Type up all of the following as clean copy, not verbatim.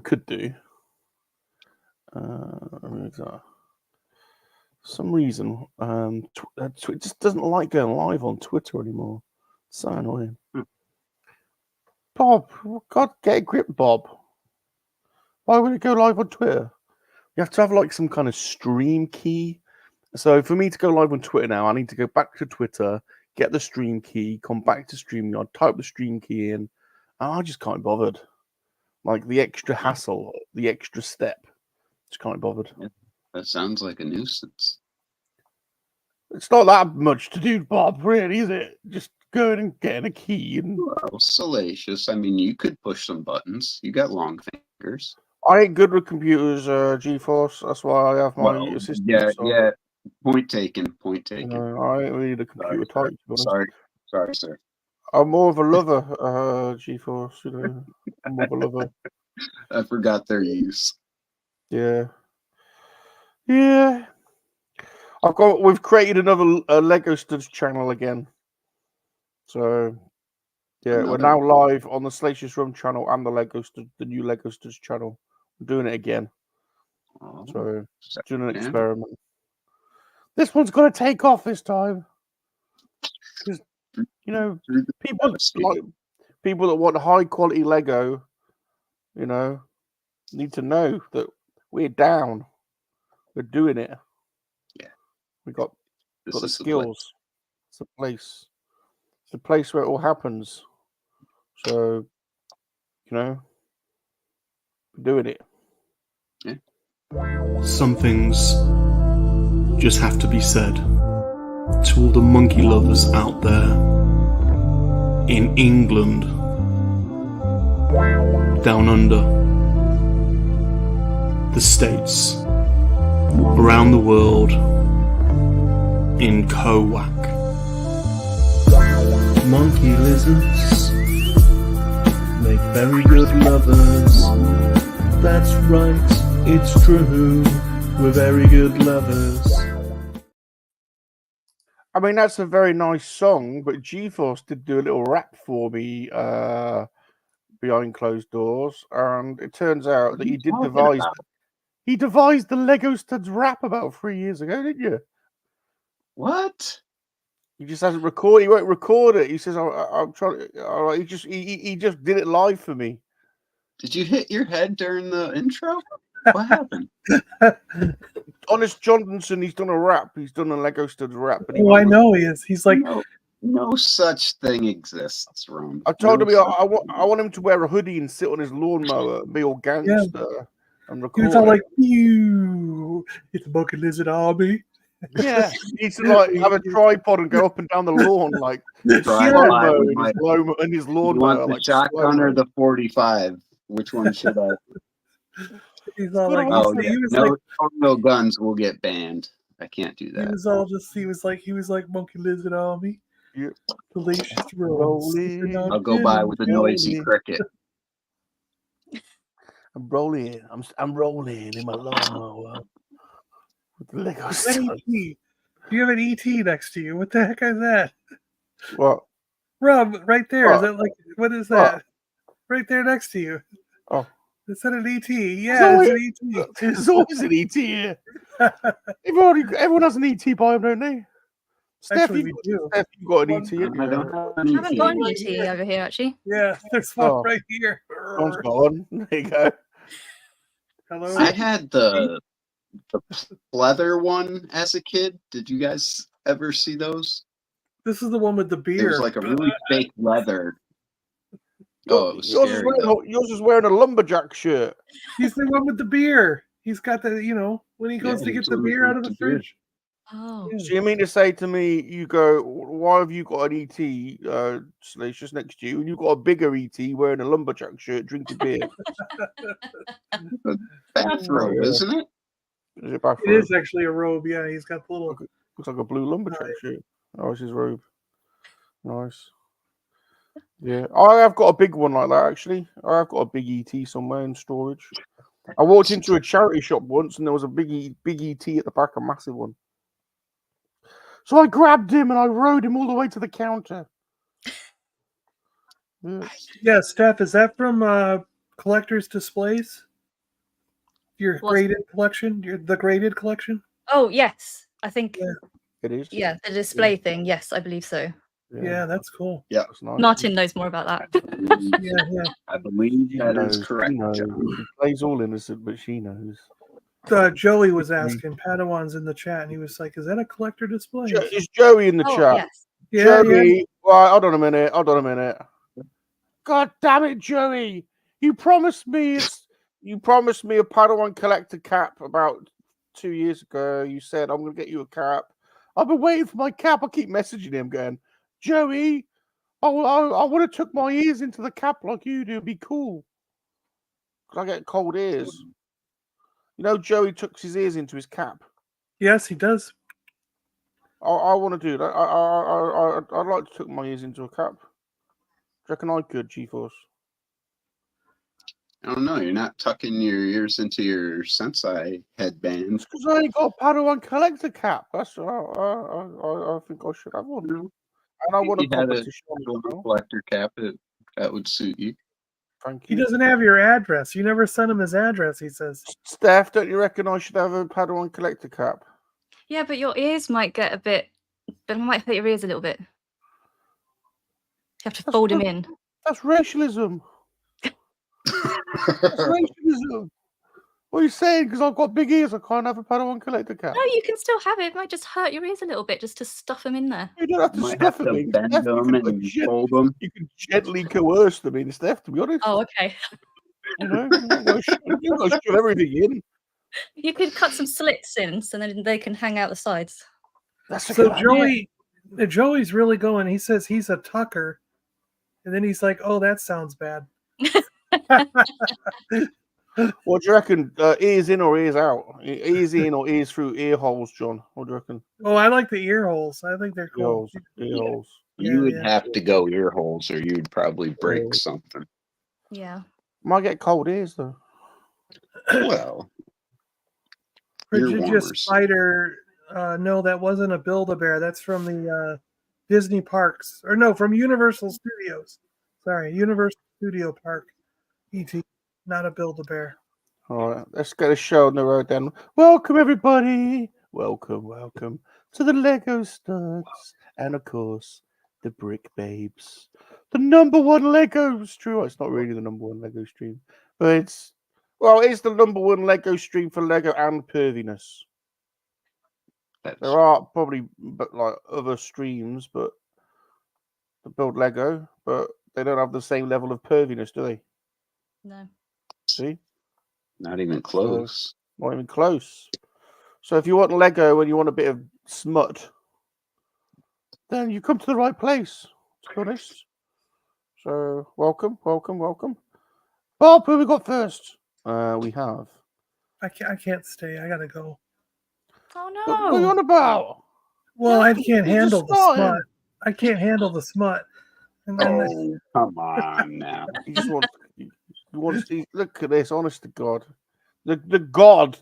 could do. For some reason, it just doesn't like going live on Twitter anymore. It's so annoying. Bob, God, get a grip, Bob. Why would it go live on Twitter? You have to have like some kind of stream key. So for me to go live on Twitter now, I need to go back to Twitter, get the stream key, come back to StreamYard, type the stream key in. And I just can't be bothered. Like the extra hassle, the extra step. Just can't be bothered. That sounds like a nuisance. It's not that much to do, Bob, really, is it? Just going and getting a key. And Well, Salacious. I mean, you could push some buttons. You got long fingers. I ain't good with computers, GeForce. That's why I have my assistant. Yeah. Point taken. Point taken. I ain't really the computer type. Sorry, sir. I'm more of a lover, GeForce. You know, I'm more of a lover. I forgot their use. Yeah. We've created another Lego Studs channel again. So yeah, we're now live on the Salacious Rum channel and the new Lego Studs channel. We're doing it again. So doing an experiment. This one's gonna take off this time. Because you know, people that want high quality Lego, you know, need to know that we're down. We're doing it. Yeah. We got the skills. It's a place. It's a place where it all happens. So, you know, we're doing it. Yeah. Some things just have to be said to all the monkey lovers out there in England, down under, the States, around the world, in KoWaK. Monkey lizards make very good lovers. That's right, it's true, we're very good lovers. I mean, that's a very nice song, but GeForce did do a little rap for me behind closed doors, and it turns out that he did devise. He devised the Lego Studs rap about 3 years ago, didn't you? What? He just hasn't recorded. He won't record it. He says, "I'm trying." He just did it live for me. Did you hit your head during the intro? What happened? Honest Johnson, he's done a rap. He's done a Lego Studs rap. Oh, I know he is. He's like, no such thing exists, Ron. I told him I want him to wear a hoodie and sit on his lawnmower and be all gangster and record. He was all like, "You, it's a bucket lizard army." Yeah, he used to like have a tripod and go up and down the lawn like in his lawnmower. Like the shotgun or the 45? Which one should I? He's all like, no guns will get banned. I can't do that. He was like monkey lizard army. Yeah. Salacious Rum. I'll go by with a noisy cricket. I'm rolling in my lawnmower with the Lego Studs. Do you have an ET next to you? What the heck is that? What? Rob, right there. Is that like, what is that? Right there next to you. Oh. Is that an ET? Yeah, it's an ET. There's always an ET here. Everyone has an ET by them, don't they? Steph, you got an ET. I don't have an ET. I haven't got an ET over here, actually. Yeah, there's one right here. One's got one. There you go. Hello. I had the pleather one as a kid. Did you guys ever see those? This is the one with the beer. It was like a really fake leather. Oh, it was scary. Yours is wearing a lumberjack shirt. He's the one with the beer. He's got the, when he goes to get the beer out of the fridge. Oh. So you mean to say to me, you go, why have you got an ET, Salacious, next to you, and you've got a bigger ET wearing a lumberjack shirt, drinking beer? Bathrobe, isn't it? Is it bathrobe? It is actually a robe, yeah. He's got the little... Looks like a blue lumberjack shirt. Oh, it's his robe. Nice. Yeah, I have got a big one like that, actually. I have got a big ET somewhere in storage. I walked into a charity shop once, and there was a big ET at the back, a massive one. So I grabbed him, and I rode him all the way to the counter. Yeah, Steph, is that from Collector's Displays? Your What's- graded collection? The graded collection? Oh yes, I think. Yeah. It is. Yeah, the display thing. Yes, I believe so. Yeah, that's cool. That's nice. Martin knows more about that. Yeah. I believe She that knows, is correct, She knows. John. She plays all innocent, but she knows. Joey was asking, Padawan's in the chat, and he was like, "Is that a collector display?" Is Joey in the Oh chat? yes. Yeah, Joey, right, hold on a minute. God damn it, Joey! You promised me a Padawan collector cap about 2 years ago. You said I'm gonna get you a cap. I've been waiting for my cap. I keep messaging him, going, Joey, I would have took my ears into the cap like you do. It'd be cool. Cause I get cold ears. You know, Joey tucks his ears into his cap. Yes, he does. I want to do that. I'd like to tuck my ears into a cap. Do you reckon I could, G-Force? I don't know. You're not tucking your ears into your sensei headband. It's because I ain't got a Padawan collector cap. That's I think I should have one. No. And I want a You had a competition. collector cap that would suit you. Thank He you. doesn't have your address. You never sent him his address, he says. Steph, don't you reckon I should have a Padawan collector cap? Yeah, but your ears might get a bit. But it might hurt your ears a little bit. You have to fold them in. That's racialism. That's racialism. What are you saying? Because I've got big ears, I can't have a Padawan collector cap. No, you can still have it. It might just hurt your ears a little bit just to stuff them in there. You don't have to Might stuff have them to in. bend Steph, them and fold them. You can gently coerce them in, Steph, to be honest. Oh, okay. You know, you've got to shove everything in. You could cut some slits in so then they can hang out the sides. That's a So good idea. Joey's really going. He says he's a tucker, and then he's like, "Oh, that sounds bad." What do you reckon? Ears in or ears out? Ears in or ears through ear holes, John? What do you reckon? Oh, I like the ear holes. I think they're Ear cool. holes. Ear holes. You would Yeah. have to go ear holes, or you'd probably break something. Yeah. Might get cold ears though. Well, Prodigious warmers. Spider. No, that wasn't a Build-A-Bear. That's from the Disney parks, or no, from Universal Studios. Sorry, Universal Studio Park. E.T. Not a Build-A-Bear. All right, let's get a show on the road then. Welcome everybody. Welcome to the Lego Studs, and of course the Brick Babes, the #1 Lego stream. Well, it's not really the #1 Lego stream, but it's the #1 Lego stream for Lego and perviness. There are probably like other streams, but that build Lego, but they don't have the same level of perviness, do they? No. See, Not even close. not even close. So if you want Lego and you want a bit of smut, then you come to the right place, to be honest. So welcome. Bob, who we got first? We have. I can't stay. I gotta go. Oh What are you no. on about? Well, I can't you handle just the started. smut. I can't handle the smut. And then Oh, come on now. He just wants. He wants. Look at this. Honest to God, the god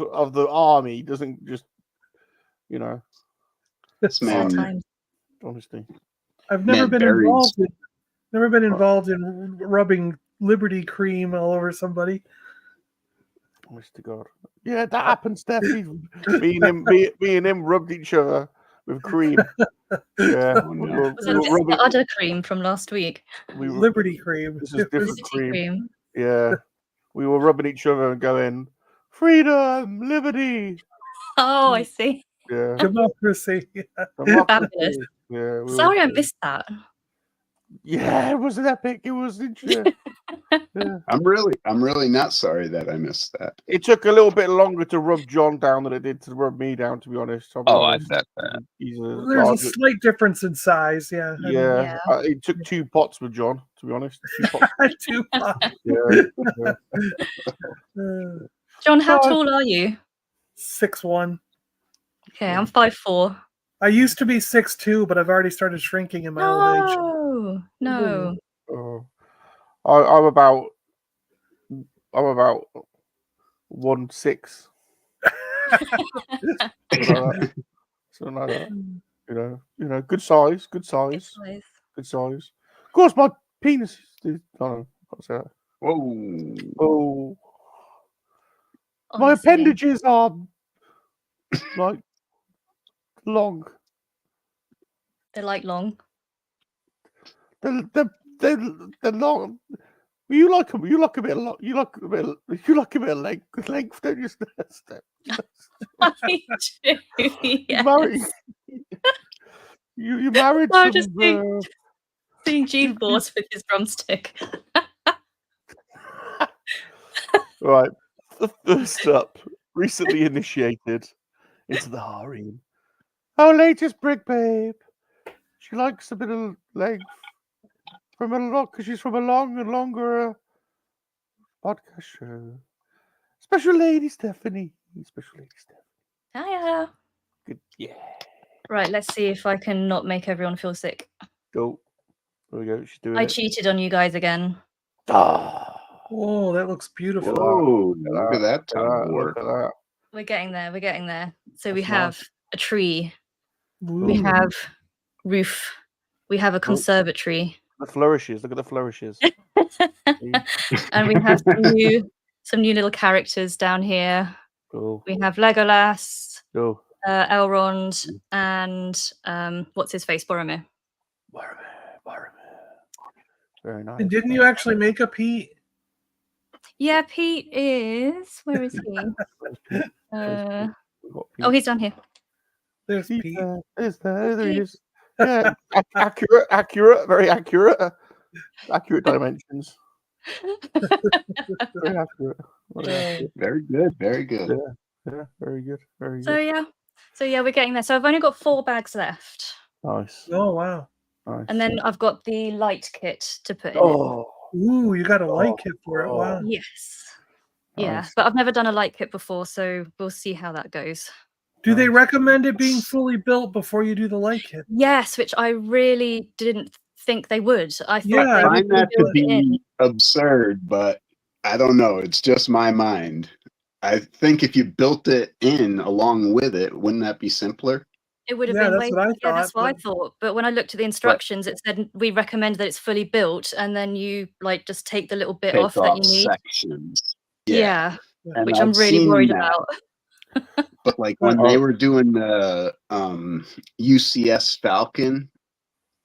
of the army doesn't just, you know. This man, Sometimes. Honestly, I've never Man been buries- involved in rubbing Liberty cream all over somebody. honest to God. Yeah, that happened, Steph. Me and him rubbed each other with cream. Yeah, Oh, no. Was that the udder cream from last week? Liberty cream. This is different City cream. cream. Yeah, we were rubbing each other and going, freedom, liberty. Oh, I see. Yeah, Democracy. Fabulous. Yeah, Sorry, I missed that. Yeah, it was epic. It was interesting. Yeah. I'm really not sorry that I missed that. It took a little bit longer to rub John down than it did to rub me down, to be honest. I'll be Oh, I honest. bet that. He's There's a larger. slight difference in size. Yeah. I mean, Yeah, it took 2 pots with John, to be honest. 2 pots. 2 pots. Yeah. John, how tall are you? 6'1". Okay, I'm 5'4". I used to be 6'2", but I've already started shrinking in my old age. No. I'm about 1'6". Something like that. You know, good size. Of course, my penis is. I don't know. I can't say that. Whoa. Oh, My Honestly. appendages are like long. They're like long. They're long. You like them. You like a bit of long. You like a bit. You like a bit of length, don't you? I do. You Yes. married. You married I some. just seeing G-force with his drumstick. Right. The first up, recently initiated into the harem. Our latest brick babe. She likes a bit of length from a lot because she's from a long and longer podcast show. Special lady Stephanie. Special lady Stephanie. Hiya. Good. Yeah. Right, let's see if I can not make everyone feel sick. Go. There we go. She's doing I it. cheated on you guys again. Ah. Oh, that looks beautiful. Whoa, look at that Look ton at of that. work. Look at that. We're getting there. We're getting there. So we That's have nice. a tree. We Ooh. have roof. We have a conservatory. The flourishes. Look at the flourishes. And we have some new little characters down here. Cool. We have Legolas, Go. Elrond, and what's his face, Boromir. Very nice. And didn't you actually make a Pete? Yeah, Pete is. Where is he? Oh, he's down here. There's Pete. There he is. Yeah, accurate, very accurate. Accurate dimensions. Very accurate. Very good, very good. Yeah, very good. Very So good. yeah, we're getting there. So I've only got 4 bags left, Nice. Oh wow. Nice. and then I've got the light kit to put in it. Oh, Ooh, you got a light kit for it. Wow. Yes. Yeah, nice. but I've never done a light kit before, so we'll see how that goes. Do they recommend it being fully built before you do the light kit? Yes, which I really didn't think they would. I thought Yeah, they I I would find that to build it in. be absurd, but I don't know. It's just my mind. I think if you built it in along with it, wouldn't that be simpler? It would have Yeah, been that's what I yeah, that's thought, what I but- thought. But when I looked at the instructions, it said we recommend that it's fully built, and then you like just take the little bit Take off that you need. sections. Yeah, And which I'm I've really seen worried that. about. But like when they were doing the UCS Falcon,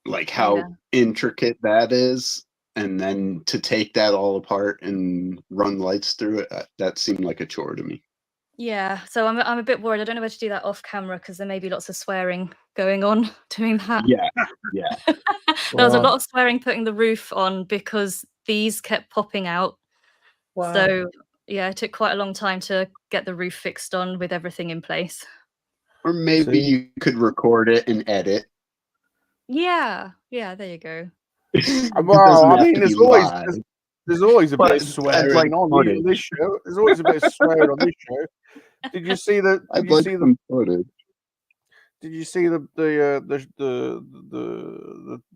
like how Yeah. intricate that is, and then to take that all apart and run lights through it, that seemed like a chore to me. Yeah, so I'm a bit worried. I don't know where to do that off camera because there may be lots of swearing going on doing that. Yeah, yeah. There was a lot of swearing putting the roof on because these kept popping out. Wow. So yeah, it took quite a long time to get the roof fixed on with everything in place. Or maybe you could record it and edit. Yeah, there you go. Well, I mean, there's always a bit of swearing like on footage. this show. There's always a bit of swearing on this show. Did you see the? I'd like some footage. Did you see the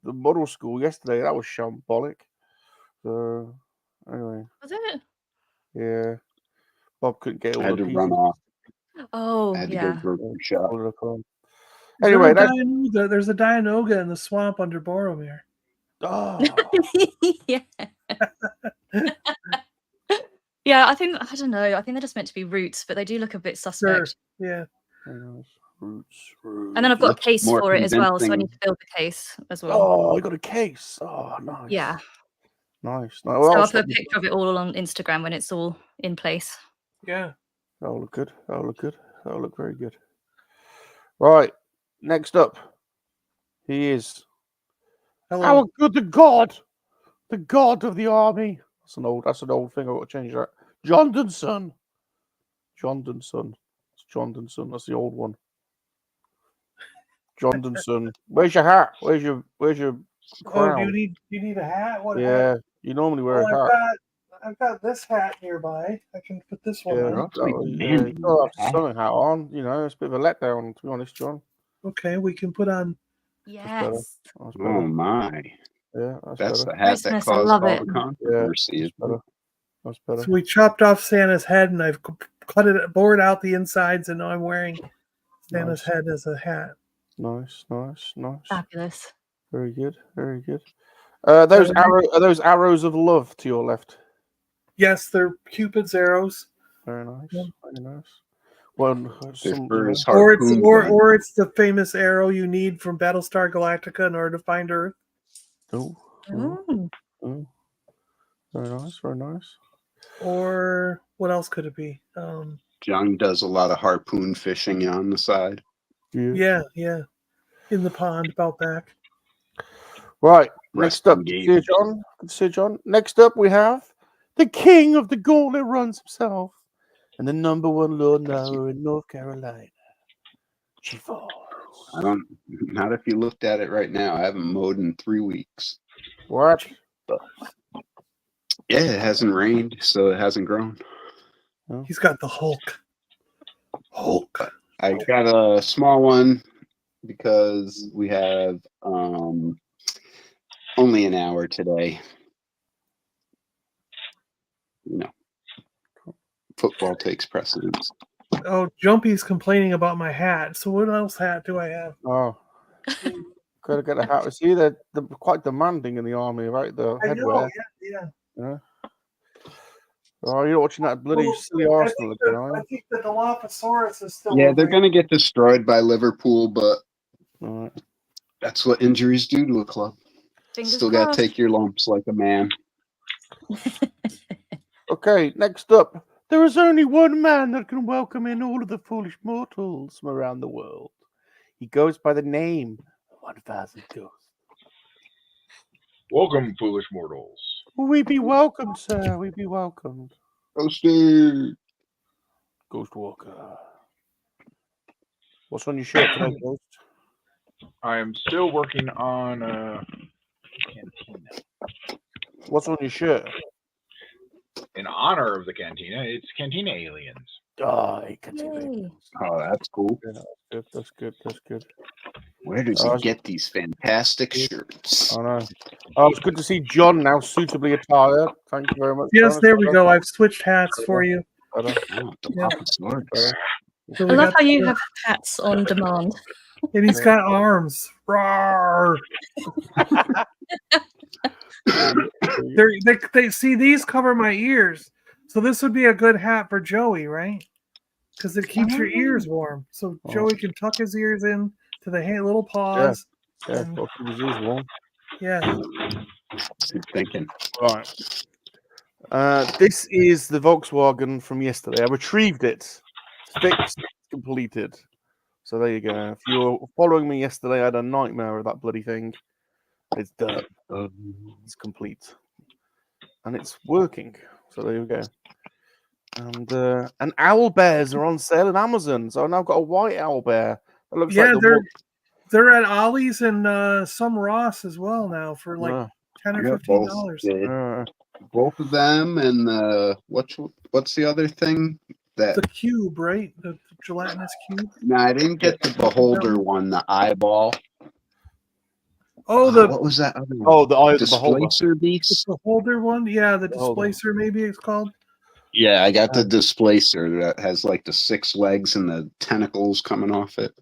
model school yesterday? That was shambolic. So anyway, Was it? yeah, Bob couldn't get all I had the to pieces. run off. Oh, I had to yeah. go grocery shop. Anyway, there's a Dianoga in the swamp under Boromir. Oh, Yeah. Yeah, I don't know. I think they're just meant to be roots, but they do look a bit suspect. Yeah. roots. And then I've got a case more for it as well, so I convincing. need to build the case as well. Oh, I got a case. Oh, nice. Yeah. Nice. So I'll put a picture of it all on Instagram when it's all in place. Yeah. That'll look good. That'll look very good. Right. Next up, he is our good the god of the army. That's an old thing. I've got to change that. Jondenson. It's Jondenson. That's the old one. Jondenson. Where's your hat? Where's your crown? Oh, you need a hat? What Yeah, hat? you normally wear a hat. I've got this hat nearby. I can put this one Yeah, on. you got to have something hat on. You know, it's a bit of a letdown, to be honest, John. Okay, we can put on. Yes. That's Oh my. Yeah, That's better. the hat that Christmas, I caused love all it. the controversy. That's better. So we chopped off Santa's head, and I've bored out the insides, and now I'm wearing Santa's head as a hat. Nice. Fabulous. Very good. Are those arrows of love to your left? Yes, they're Cupid's arrows. Very nice. Yeah. Very nice. Well, Their some, fur is Or it's harpoon gun. or it's the famous arrow you need from Battlestar Galactica in order to find Earth. oh, Mm. oh. Very nice. Very nice. Or what else could it be? John does a lot of harpoon fishing on the side. Yeah. Yeah. In the pond, about back. Right. Next up, Resting Sir John. Sir John. Next up, we have the king of the gauntlet runs himself, and the #1 Lord Knower in North Carolina. Chief. I don't. Not if you looked at it right now. I haven't mowed in 3 weeks. What? Yeah, it hasn't rained, so it hasn't grown. He's got the Hulk. Hulk. I got a small one because we have only an hour today. You know, football takes precedence. Oh, Jumpy's complaining about my hat. So what else hat do I have? Oh. Gotta get a hat. See, they're quite demanding in the army, right? The I know, headwear. yeah. Oh, you're watching that bloody silly Arsenal again, are I you? think the Dilophosaurus is still. Yeah, they're going to get destroyed by Liverpool, but All right. that's what injuries do to a club. Fingers Still got to crossed. take your lumps like a man. Okay, next up. There is only one man that can welcome in all of the foolish mortals from around the world. He goes by the name of 1000 Ghosts. Welcome, foolish mortals. We be welcomed, sir. We be welcomed. Ghosty. Ghost Walker. What's on your shirt tonight, Ghost? I am still working on Cantina. What's on your shirt? In honor of the Cantina, it's Cantina Aliens. Oh, I can see that. Yay. Oh, that's cool. Yeah, that's good. That's good. Where does he get these fantastic shirts? I know. Oh, it's good to see John now suitably attired. Thank you very much. Yes, John. there we go. I've switched hats for you. Oh, Dilophosaurus. So I we love got how you have hats on demand. and he's got arms. Roar. They see these cover my ears, so this would be a good hat for Joey, right? Because it keeps your ears warm, so Joey can tuck his ears in to the little paws. Yeah, got to keep his ears warm. Yeah. Good thinking. Right. This is the Volkswagen from yesterday. I retrieved it. It's fixed, completed. So there you go. If you were following me yesterday, I had a nightmare of that bloody thing. It's done. It's complete. And it's working. So there you go. And owl bears are on sale on Amazon. So I've now got a white owl bear. It looks like they're at Ollie's and some Ross as well now for like $10 or $15. Both of them, and what's the other thing? The cube, right? The gelatinous cube. No, I didn't get the beholder one. The eyeball. Oh, what was that other one? The displacer beast. The beholder one. Yeah, the displacer maybe it's called. Yeah, I got the displacer that has like the 6 legs and the tentacles coming off it.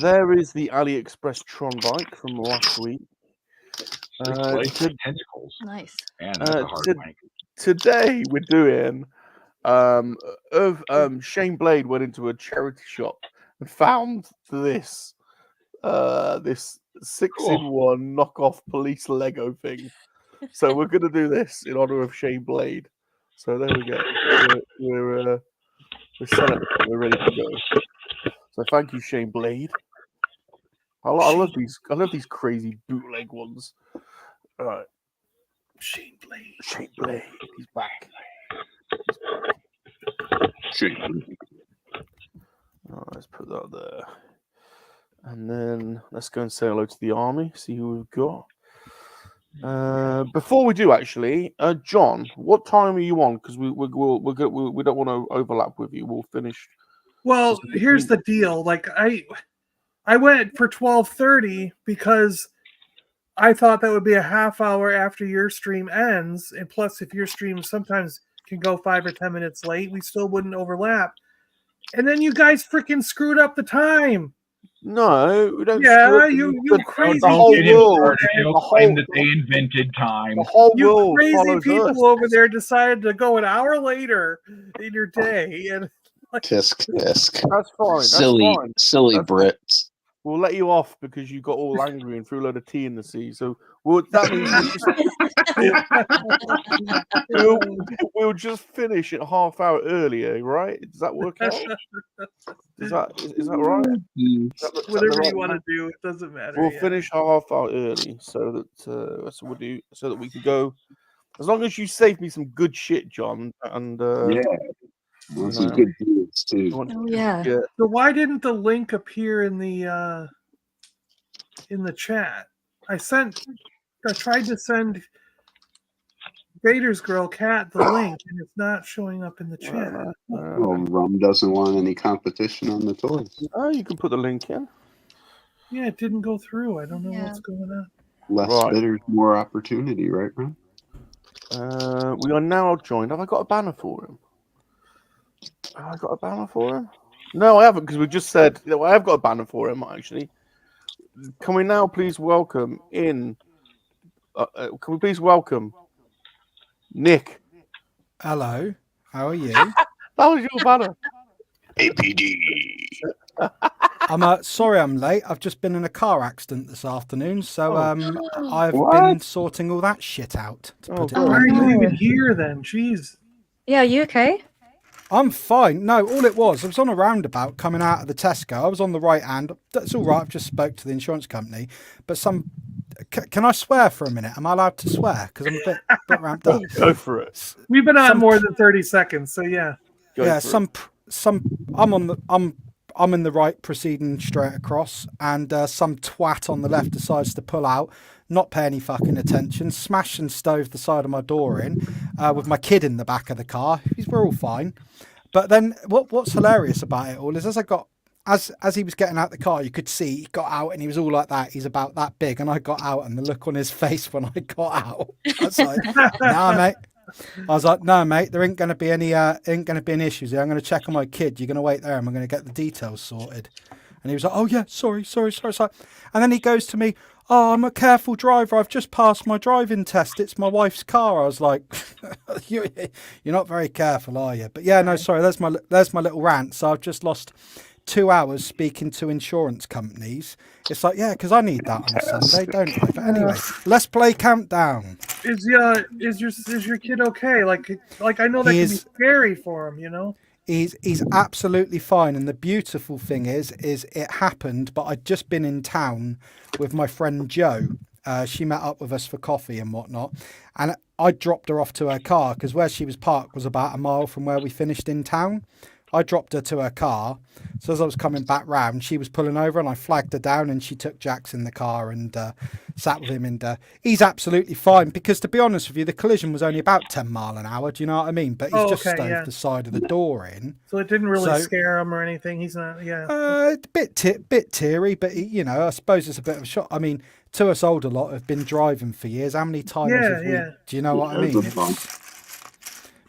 There is the AliExpress Tron bike from last week. Tentacles. Nice. Man, that's a hard bike. Today we're doing Shane Blade went into a charity shop and found this 6-in-1 knockoff police Lego thing. So we're gonna do this in honor of Shane Blade. So there we go. We're set up. We're ready to go. So thank you, Shane Blade. I love these. I love these crazy bootleg ones. All right. Shane Blade. He's back. Oh, let's put that there. And then let's go and say hello to the army, see who we've got. Before we do, actually, John, what time are you on? Because we don't want to overlap with you. We'll finish. Well, here's the deal. Like I went for 12:30 because I thought that would be a half hour after your stream ends, and plus, if your stream sometimes can go 5 or 10 minutes late, we still wouldn't overlap. And then you guys freaking screwed up the time. No, we don't. Yeah, you crazy the whole Get him world, started. He'll the claim whole- that they invented time. The whole You world crazy follows people us. over there decided to go an hour later in your day, and Tisk tisk. That's fine. That's Silly, fine. silly That's fine. Brits. We'll let you off because you got all angry and threw a load of tea in the sea. So that means we'll just finish it a half hour earlier, right? Does that work out? Is that right? Is that the whatever right you want to amount? do, it doesn't matter. We'll yeah. finish a half hour early so that we can go. As long as you save me some good shit, John, and Yeah. you Some know, good dudes too. you want- Oh yeah. yeah. So why didn't the link appear in the chat? I tried to send Vader's girl Cat the link, and it's not showing up in the chat. Well, Rum doesn't want any competition on the toys. Oh, you can put the link in. Yeah, it didn't go through. I don't know Yeah. what's going on. Less Right. bidders, more opportunity, right, Rum? We are now joined. Have I got a banner for him? Have I got a banner for him? No, I haven't, because we just said I have got a banner for him, actually. Can we now please welcome in? Can we please welcome Nick? Hello, how are you? That was your banner. APD. I'm sorry I'm late. I've just been in a car accident this afternoon, so I've What? been sorting all that shit out. To Oh, put it God. Why are bluntly. you even here then? Jeez. Yeah, are you okay? I'm fine. No, all it was, I was on a roundabout coming out of the Tesco. I was on the right hand. That's all right. I've just spoke to the insurance company, but can I swear for a minute? Am I allowed to swear? Because I'm a bit ramped up. Go for it. We've been on more than 30 seconds, so yeah. Go for it. I'm in the right proceeding straight across, and some twat on the left decides to pull out, not pay any fucking attention, smash and stove the side of my door in, with my kid in the back of the car. We're all fine. But then what's hilarious about it all is as he was getting out the car, you could see he got out and he was all like that. He's about that big, and I got out, and the look on his face when I got out, I was like, "Nah, mate." I was like, "No, mate, there ain't going to be any issues here. I'm going to check on my kid. You're going to wait there, and we're going to get the details sorted." And he was like, "Oh yeah, sorry." And then he goes to me, "Oh, I'm a careful driver. I've just passed my driving test. It's my wife's car." I was like, "You're not very careful, are you?" But yeah, no, sorry. There's my little rant. So I've just lost 2 hours speaking to insurance companies. It's like, yeah, because I need that on Sunday, don't I? But anyway, let's play Countdown. Is your kid okay? Like I know that can be scary for him, you know? He's absolutely fine, and the beautiful thing is it happened, but I'd just been in town with my friend Jo. She met up with us for coffee and whatnot, and I dropped her off to her car because where she was parked was about a mile from where we finished in town. I dropped her to her car, so as I was coming back round, she was pulling over, and I flagged her down, and she took Jax in the car and sat with him, and he's absolutely fine, because to be honest with you, the collision was only about 10 miles an hour, do you know what I mean? But he's just stoved the side of the door in. So it didn't really scare him or anything? He's not, a bit teary, but I suppose it's a bit of a shock. I mean, to us older lot have been driving for years. How many times have we, do you know what I mean?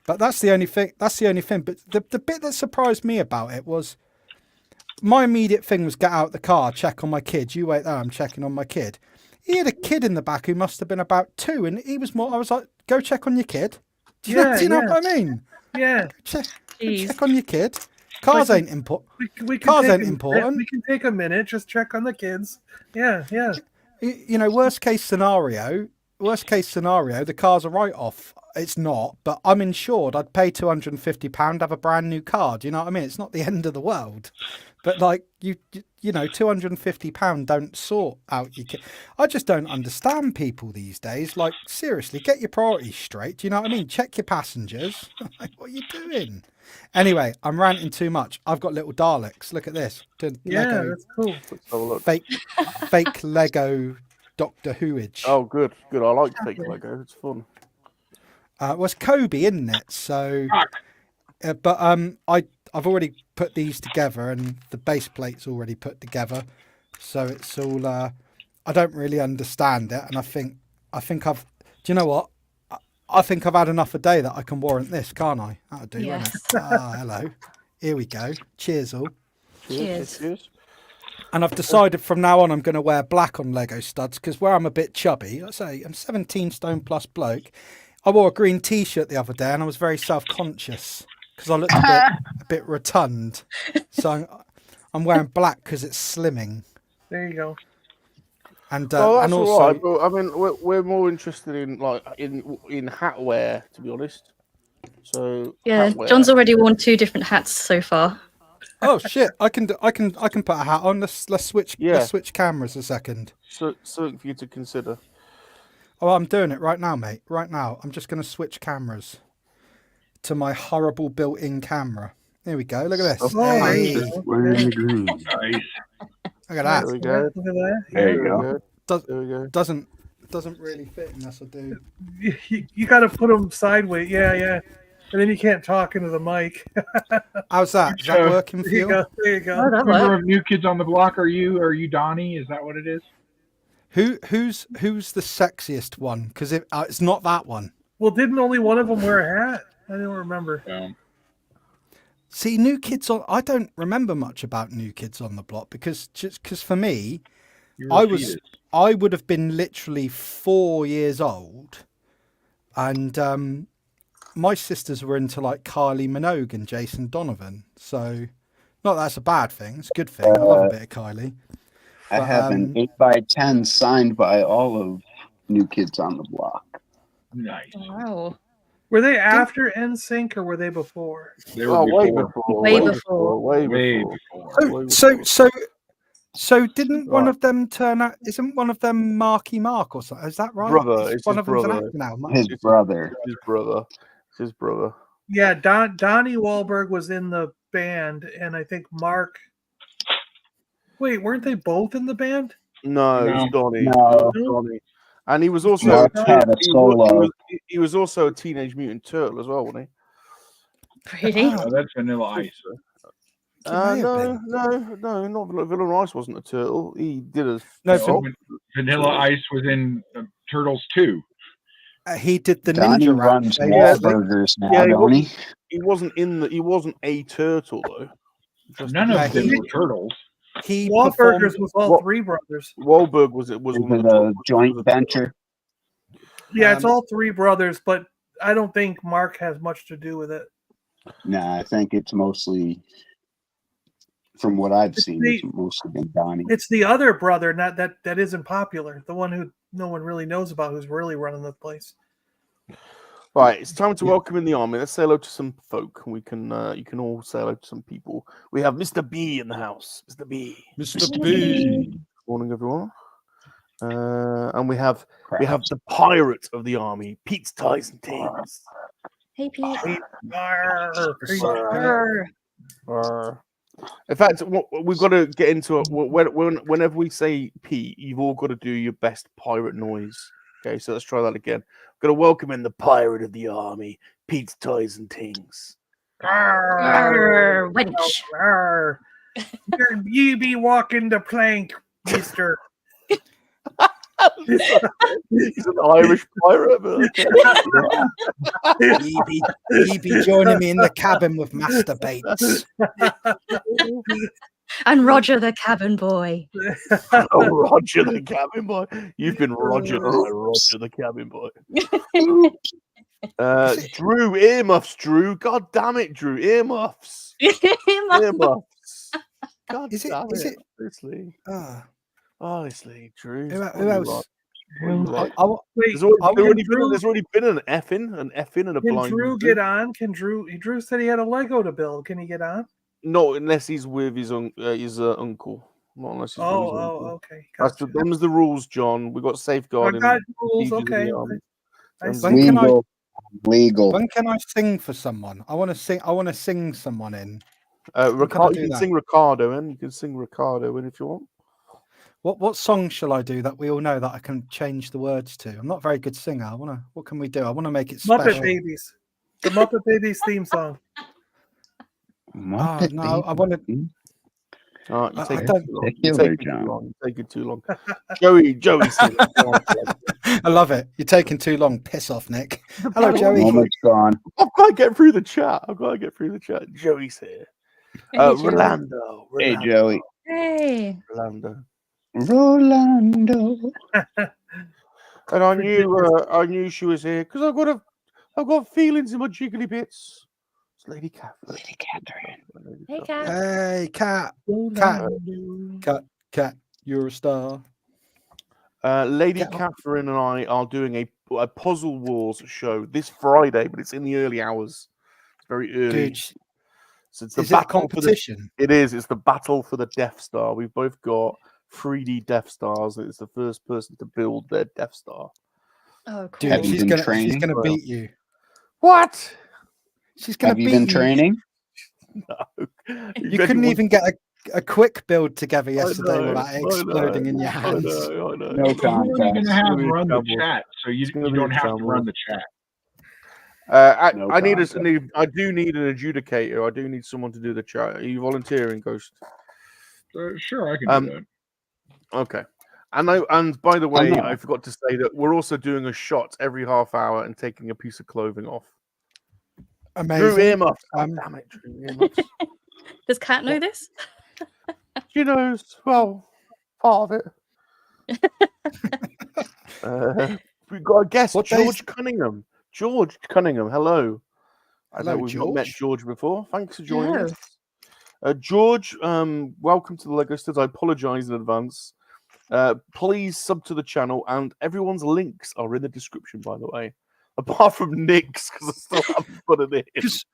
But that's the only thing. But the bit that surprised me about it was my immediate thing was get out the car, check on my kid. You wait there, I'm checking on my kid. He had a kid in the back who must have been about 2, and he was more. I was like, go check on your kid. Do you know what I mean? Yeah. Check on your kid. Cars ain't important. Cars ain't important. We can take a minute, just check on the kids. Yeah. You know, worst case scenario, the car's a write-off. It's not, but I'm insured. I'd pay £250, have a brand new car. Do you know what I mean? It's not the end of the world. But like you know, £250 don't sort out your kid. I just don't understand people these days. Like, seriously, get your priorities straight. Do you know what I mean? Check your passengers. Like, what are you doing? Anyway, I'm ranting too much. I've got little Daleks. Look at this. Lego, that's cool. Fake Lego Doctor Whoage. Oh, good. I like fake Lego. It's fun. Was Kobe, isn't it? So, but I've already put these together, and the base plate's already put together. So it's all. I don't really understand it, and I think I've. Do you know what? I think I've had enough a day that I can warrant this, can't I? That'll do. Yes. Won't it? Hello. Here we go. Cheers, all. Cheers. And I've decided from now on I'm going to wear black on Lego studs because where I'm a bit chubby, I say I'm 17 stone plus bloke. I wore a green T-shirt the other day and I was very self-conscious because I looked a bit rotund. So I'm wearing black because it's slimming. There you go. And Well, that's and all also, right, but I mean, we're more interested in in hat wear, to be honest. So Yeah, hat wear. John's already worn 2 different hats so far. oh shit, I can put a hat on. Let's switch. Yeah. Let's switch cameras a second. So something for you to consider. Oh, I'm doing it right now, mate. Right now, I'm just going to switch cameras to my horrible built-in camera. There we go. Look at this. Oh, Hey, there you go. Nice. look at that. There we go. Look at that. There you There we go. go. There we go. Doesn't really fit unless I do. You got to put them sideways. Yeah. And then you can't talk into the mic. How's that? Is that working for There you you? go. There you go. Oh, that Member worked. of New Kids on the Block, are you Donnie? Is that what it is? Who's the sexiest one? Because it's not that one. Well, didn't only one of them wear a hat? I don't remember. See, New Kids on. I don't remember much about New Kids on the Block because for me, You were I fetus. would have been literally 4 years old, and my sisters were into like Kylie Minogue and Jason Donovan. So, not that that's a bad thing; it's a good thing. I love a bit of Kylie. I But, have an 8x10 signed by all of New Kids on the Block. Nice. Wow. Were they after NSYNC or were they before? They were Oh, way before. before. Way Way before. Way Way before. before. Way before. So didn't one Right. of them turn out? Isn't one of them Marky Mark or something? Is that right? Brother, it's one his of them's an brother. actor now. His brother. His brother. It's his brother. Yeah, Donnie Wahlberg was in the band, and I think Mark. Wait, weren't they both in the band? No, No. it's Donnie. No. It was Donnie. And he was also Mark had a solo. he was also a Teenage Mutant Turtle as well, wasn't Really? Oh, that's Vanilla Ice. he? It may have No, not Vanilla Ice wasn't a turtle. He did a No, frog. Vanilla Ice was in Turtles 2. He did the Donnie ninja rap. runs Yeah, Wahlburgers now, yeah, he don't he? He wasn't a turtle though. Just None of them he- were turtles. He Wahlburgers performed. was all What- three brothers. Wahlberg was Is one of it the a turtles. joint venture? Yeah, it's Um, all three brothers, but I don't think Mark has much to do with it. Nah, I think it's mostly, from what I've seen, the- it's mostly been Donnie. It's the other brother, not that isn't popular. The one who no one really knows about, who's really running the place. Right, it's time to welcome in the army. Let's say hello to some folk. We can you can all say hello to some people. We have Mr. B in the house. Mr. B. Mr. B. Morning, everyone. And we have the pirate of the army, Pete's Ties and Tings. Hey, Pete. In fact, we've got to get into it. Whenever we say Pete, you've all got to do your best pirate noise. Okay, so let's try that again. Got to welcome in the pirate of the army, Pete's Ties and Tings. Arr, wench. Arr. You be walking the plank, mister. He's an Irish pirate. He be joining me in the cabin with Master Bates. And Roger the cabin boy. Oh, Roger the cabin boy. You've been Roger by Roger the cabin boy. Drew, earmuffs, Drew. God damn it, Drew. Earmuffs. Earmuffs. God Is it- damn is it. it- Honestly. Ah, Honestly, Drew. who else? Wait, There's already been an effing and a can blind. Drew get on? Can Drew? Drew said he had a Lego to build. Can he get on? No, unless he's with his uncle. Not unless he's with his uncle. Okay. That's Gotcha. them's the rules, John. We got I safeguarding. got rules. Legion of the Okay. Army. I Them's see. the- When can I- Legal. When can I sing for someone? I want to sing someone in. Ricardo, do you can that? sing Ricardo in. You can sing Ricardo in if you want. What song shall I do that we all know that I can change the words to? I'm not a very good singer. What can we do? I want to make it Muppet special. Babies. The Muppet Babies theme song. Muppet no, I Baby. want to. All right, you I take it don't- too long. Particular, You take it too John. long. You take it too long. Joey, sing it. Go on, Joey. I love it. You're taking too long. Piss off, Nick. Hello, Joey. Moment's gone. I've got to get through the chat. Joey's here. Hey, Joey. Rolando. Hey, Joey. Hey. Rolando. Rolando. And I knew she was here because I've got feelings in my jiggly bits. It's Lady Catherine. Lady Catherine. Hey, Cat. Hey, cat, you're a star. Lady Get up. Catherine and I are doing a Puzzle Wars show this Friday, but it's in the early hours. It's very early. Dude, So it's the is it a battle for the. competition? It is. It's the battle for the Death Star. We've both got 3D Death Stars. It's the first person to build their Death Star. Oh, cool. Dude, Have you she's been gonna training? beat you. What? She's gonna Have you beat been training? No. You couldn't even get a quick build together yesterday know, without it exploding in your hands. I know. No Who are you going to contest. have It's run the gonna be a chat so you It's gonna be a don't have to shambles. run the chat? No I contest. I do need an adjudicator. I do need someone to do the chat. Are you volunteering, Ghost? Sure, I can do that. Okay. And by the way, no. I forgot to say that we're also doing a shot every half hour and taking a piece of clothing off. Amazing. Drew earmuffs. Damn it, Drew earmuffs. Does Cat know this? She knows. Well, part of it. We've got a guest, What George days- Cunningham. George Cunningham, hello. I know Hello, we've not met George. George before. Thanks for joining Hello. us. George, welcome to the Lego Studs. I apologize in advance. Please sub to the channel, and everyone's links are in the description, by the way. Apart from Nick's, because I still haven't put it in.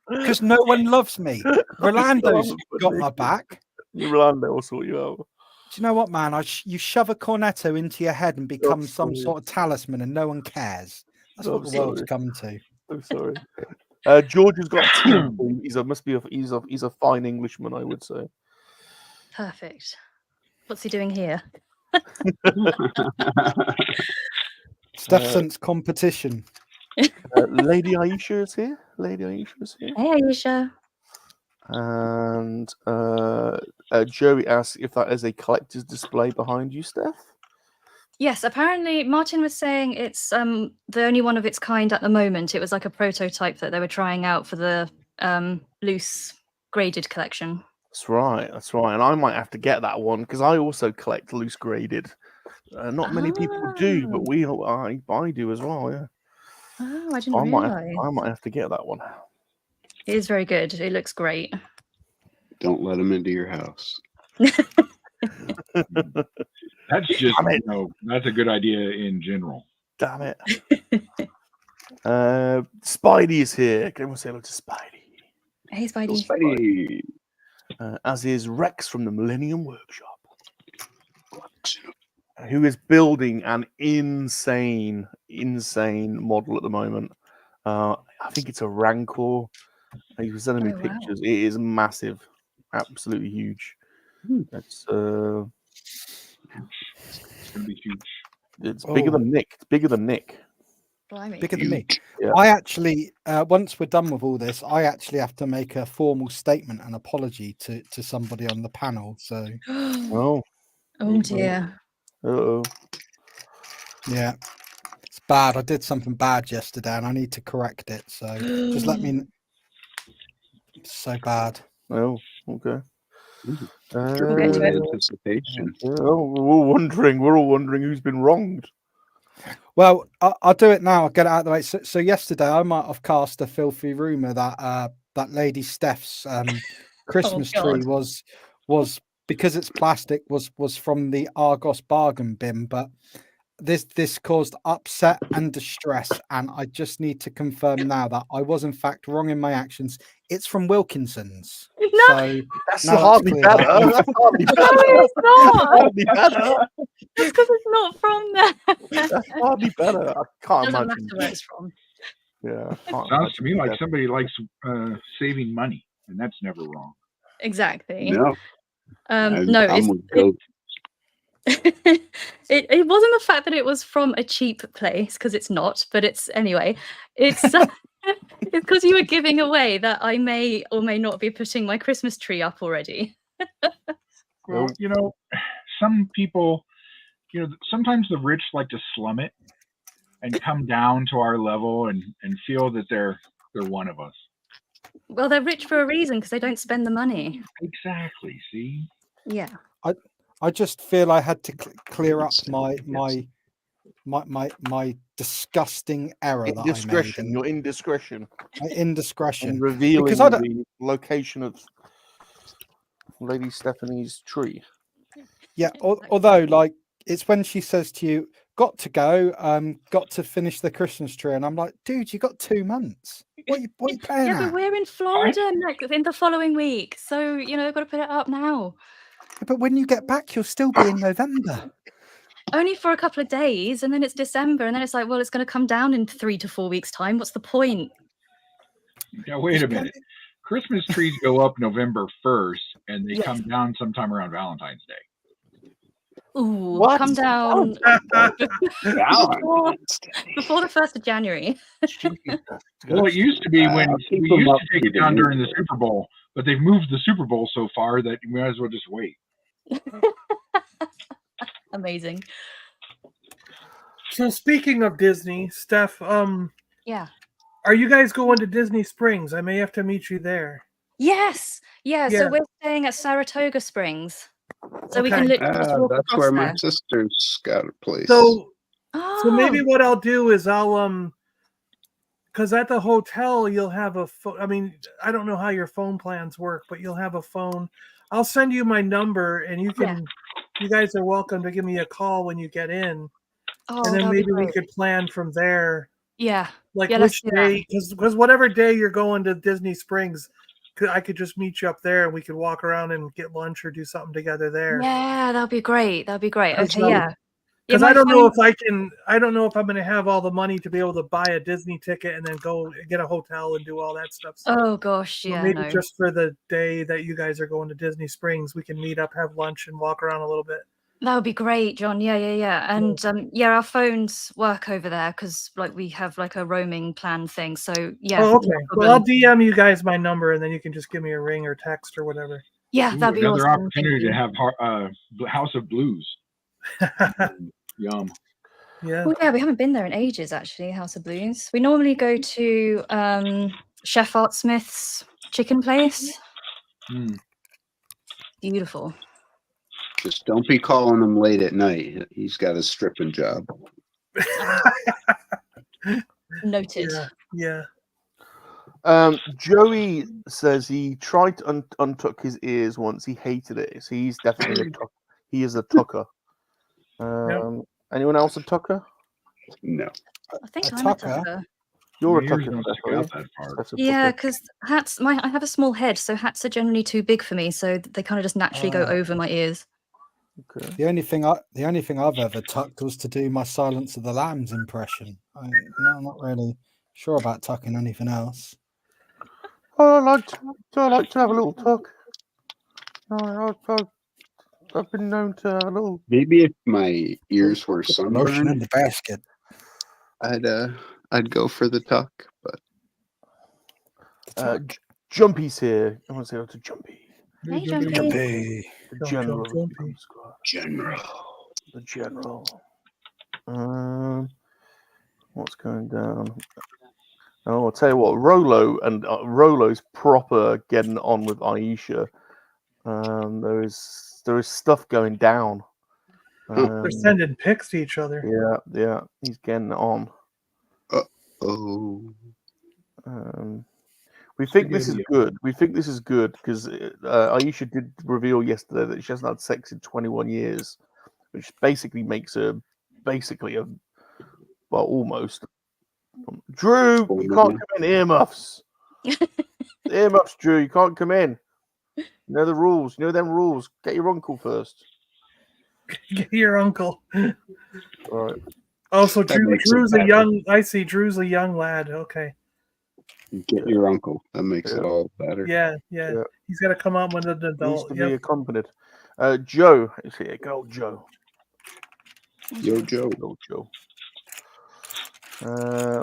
Because no one loves me. Rolando's haven't put got Nick my in. back. Rolando will sort you out. Do you know what, man? You shove a cornetto into your head and become some sorry. sort of talisman, and no one cares. That's I'm what the world's sorry. come to. I'm sorry. George has got he's a fine Englishman, I would say. Perfect. What's he doing here? Steffenson's competition. Lady Aisha is here. Lady Aisha is here. Hey, Aisha. And Joey asks if that is a collector's display behind you, Steph. Yes, apparently Martin was saying it's the only one of its kind at the moment. It was like a prototype that they were trying out for the loose graded collection. That's right. And I might have to get that one because I also collect loose graded. Not many people do, but I do as well. Yeah. Oh, I didn't realize. I might have to get that one. It is very good. It looks great. Don't let them into your house. That's just, that's a good idea in general. Damn it. Spidey is here. Can everyone say hello to Spidey? Hey, Spidey. Spidey. As is Rex from the Millennium Workshop, who is building an insane model at the moment. I think it's a Rancor. He was sending me pictures. Wow. It is massive, absolutely huge. It's gonna be huge. It's bigger than Nick. It's bigger than Nick. Blimey. Bigger than me. Yeah. I actually, once we're done with all this, I actually have to make a formal statement and apology to somebody on the panel. So, oh dear. Uh-oh. Yeah, it's bad. I did something bad yesterday, and I need to correct it. So just let me. It's so bad. Oh, okay. Anticipation. We're all wondering who's been wronged. Well, I'll do it now. I'll get it out of the way. So yesterday, I might have cast a filthy rumor that that Lady Steph's Christmas tree was because it's plastic was from the Argos bargain bin, but this caused upset and distress, and I just need to confirm now that I was in fact wrong in my actions. It's from Wilkinson's. No, so that's hardly better. That's hardly better. No, it's not. Hardly better. That's because it's not from there. That's hardly better. I can't Doesn't imagine. matter where it's from. Yeah. Sounds to me like somebody likes saving money, and that's never wrong. Exactly. No. No, it wasn't the fact that it was from a cheap place, because it's not, but it's anyway. It's it's because you were giving away that I may or may not be putting my Christmas tree up already. Well, some people, sometimes the rich like to slum it and come down to our level and feel that they're one of us. Well, they're rich for a reason because they don't spend the money. Exactly. See? Yeah. I just feel I had to clear up my disgusting error that I made. Indiscretion. Your indiscretion. My indiscretion. And revealing Because I don't, the location of Lady Stephanie's tree. yeah, although like it's when she says to you, "Got to go, got to finish the Christmas tree," and I'm like, "Dude, you got 2 months. What you playing Yeah, at?" but we're in Florida like in the following week, so I've got to put it up now. Yeah, but when you get back, you'll still be in November. Only for a couple of days, and then it's December, and then it's like, well, it's going to come down in 3 to 4 weeks' time. What's the point? Now, wait a minute. Christmas trees go up November 1st, and they come down sometime around Valentine's Day. Ooh, What? come down Valentine's Day. before the 1st of January. Well, it used to be when I'll we keep 'em used up to take to it the down new during the year. Super Bowl, but they've moved the Super Bowl so far that you might as well just wait. Amazing. So speaking of Disney, Steph, Yeah. are you guys going to Disney Springs? I may have to meet you there. Yes. Yeah. Yeah. So we're staying at Saratoga Springs, so we can Okay. literally just walk That's across where my there. sister's got a place. So Oh, maybe what I'll do is I'll because at the hotel you'll have a phone. I mean, I don't know how your phone plans work, but you'll have a phone. I'll send you my number, and you can. You guys are welcome to give me a call when you get in, oh, and then that'll be maybe we great. could plan from there. Yeah. Like Yeah, let's which do that. day? Because whatever day you're going to Disney Springs, I could just meet you up there, and we could walk around and get lunch or do something together there. Yeah, that'll be great. That'll be great. Because Okay, yeah. Because my I don't know phone- if I can. I don't know if I'm going to have all the money to be able to buy a Disney ticket and then go get a hotel and do all that stuff. So Oh gosh, so yeah, maybe no. just for the day that you guys are going to Disney Springs, we can meet up, have lunch, and walk around a little bit. That would be great, John. Yeah. And our phones work over there because like we have like a roaming plan thing. So yeah. Oh, okay. No Well, I'll problem. DM you guys my number, and then you can just give me a ring or text or whatever. Yeah, Ooh, that'd be another awesome. opportunity to have House of Blues. Yum. Yeah. Well, yeah, we haven't been there in ages, actually, House of Blues. We normally go to Chef Art Smith's chicken place. Mm. Beautiful. Just don't be calling him late at night. He's got a stripping job. Noted. Yeah. Joey says he tried to untuck his ears once. He hated it. So he's definitely he is a tucker. Anyone else a tucker? No. I think A I'm tucker? a tucker. You're My a ears tucker. don't Steph, stick are you? out that far. Steph's a Yeah, tucker. because hats. I have a small head, so hats are generally too big for me. So they kind of just naturally go over my ears. Okay. The only thing I've ever tucked was to do my Silence of the Lambs impression. I'm not really sure about tucking anything else. I like to have a little tuck. I've been known to have a little. Maybe if my ears were Motion in sunburned, the basket. I'd go for the tuck, but Jumpy's here. I want to say hello to Jumpy. Hey, Jumpy. Jumpy. The general. Jumpy. General. The general. What's going down? Oh, I'll tell you what, Rolo's proper getting on with Aisha. There is stuff going down. They're sending pics to each other. Yeah, he's getting on. Oh. We think this is good. We think this is good because Aisha did reveal yesterday that she hasn't had sex in 21 years, which basically makes her almost. Drew, you can't come in. Earmuffs. Earmuffs, Drew. You can't come in. You know the rules. You know them rules. Get your uncle first. Get your uncle. All right. Oh, so That makes it Drew's a better. young. I see. Drew's a young lad. Okay. Get your uncle. That makes it all better. Yeah. Yeah. He's got to come out with an Needs adult. to be accompanied. Joe is here. Go, Joe. Yo, Joe. Go, Joe.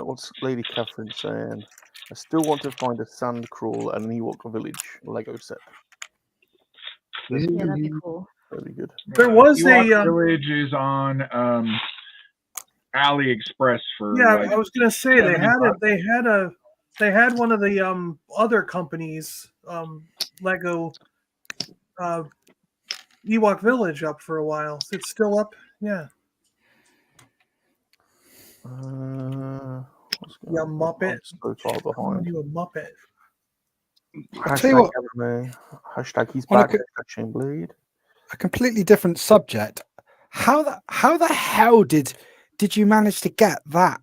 What's Lady Catherine saying? I still want to find a sand crawl and an Ewok village Lego set. Yeah, that'd be cool. That'd be good. There was Ewok a Village is on AliExpress for. Yeah, like, I was gonna say they had $70. it. They had one of the other companies, Lego, Ewok Village up for a while. So it's still up. Yeah. What's You going on? Muppet. I'm so far Calling behind. you a Muppet. I'll tell you Hashtag what, anime. Hashtag he's On a back. co- Hashtag Chain Blade. a completely different subject. How the hell did you manage to get that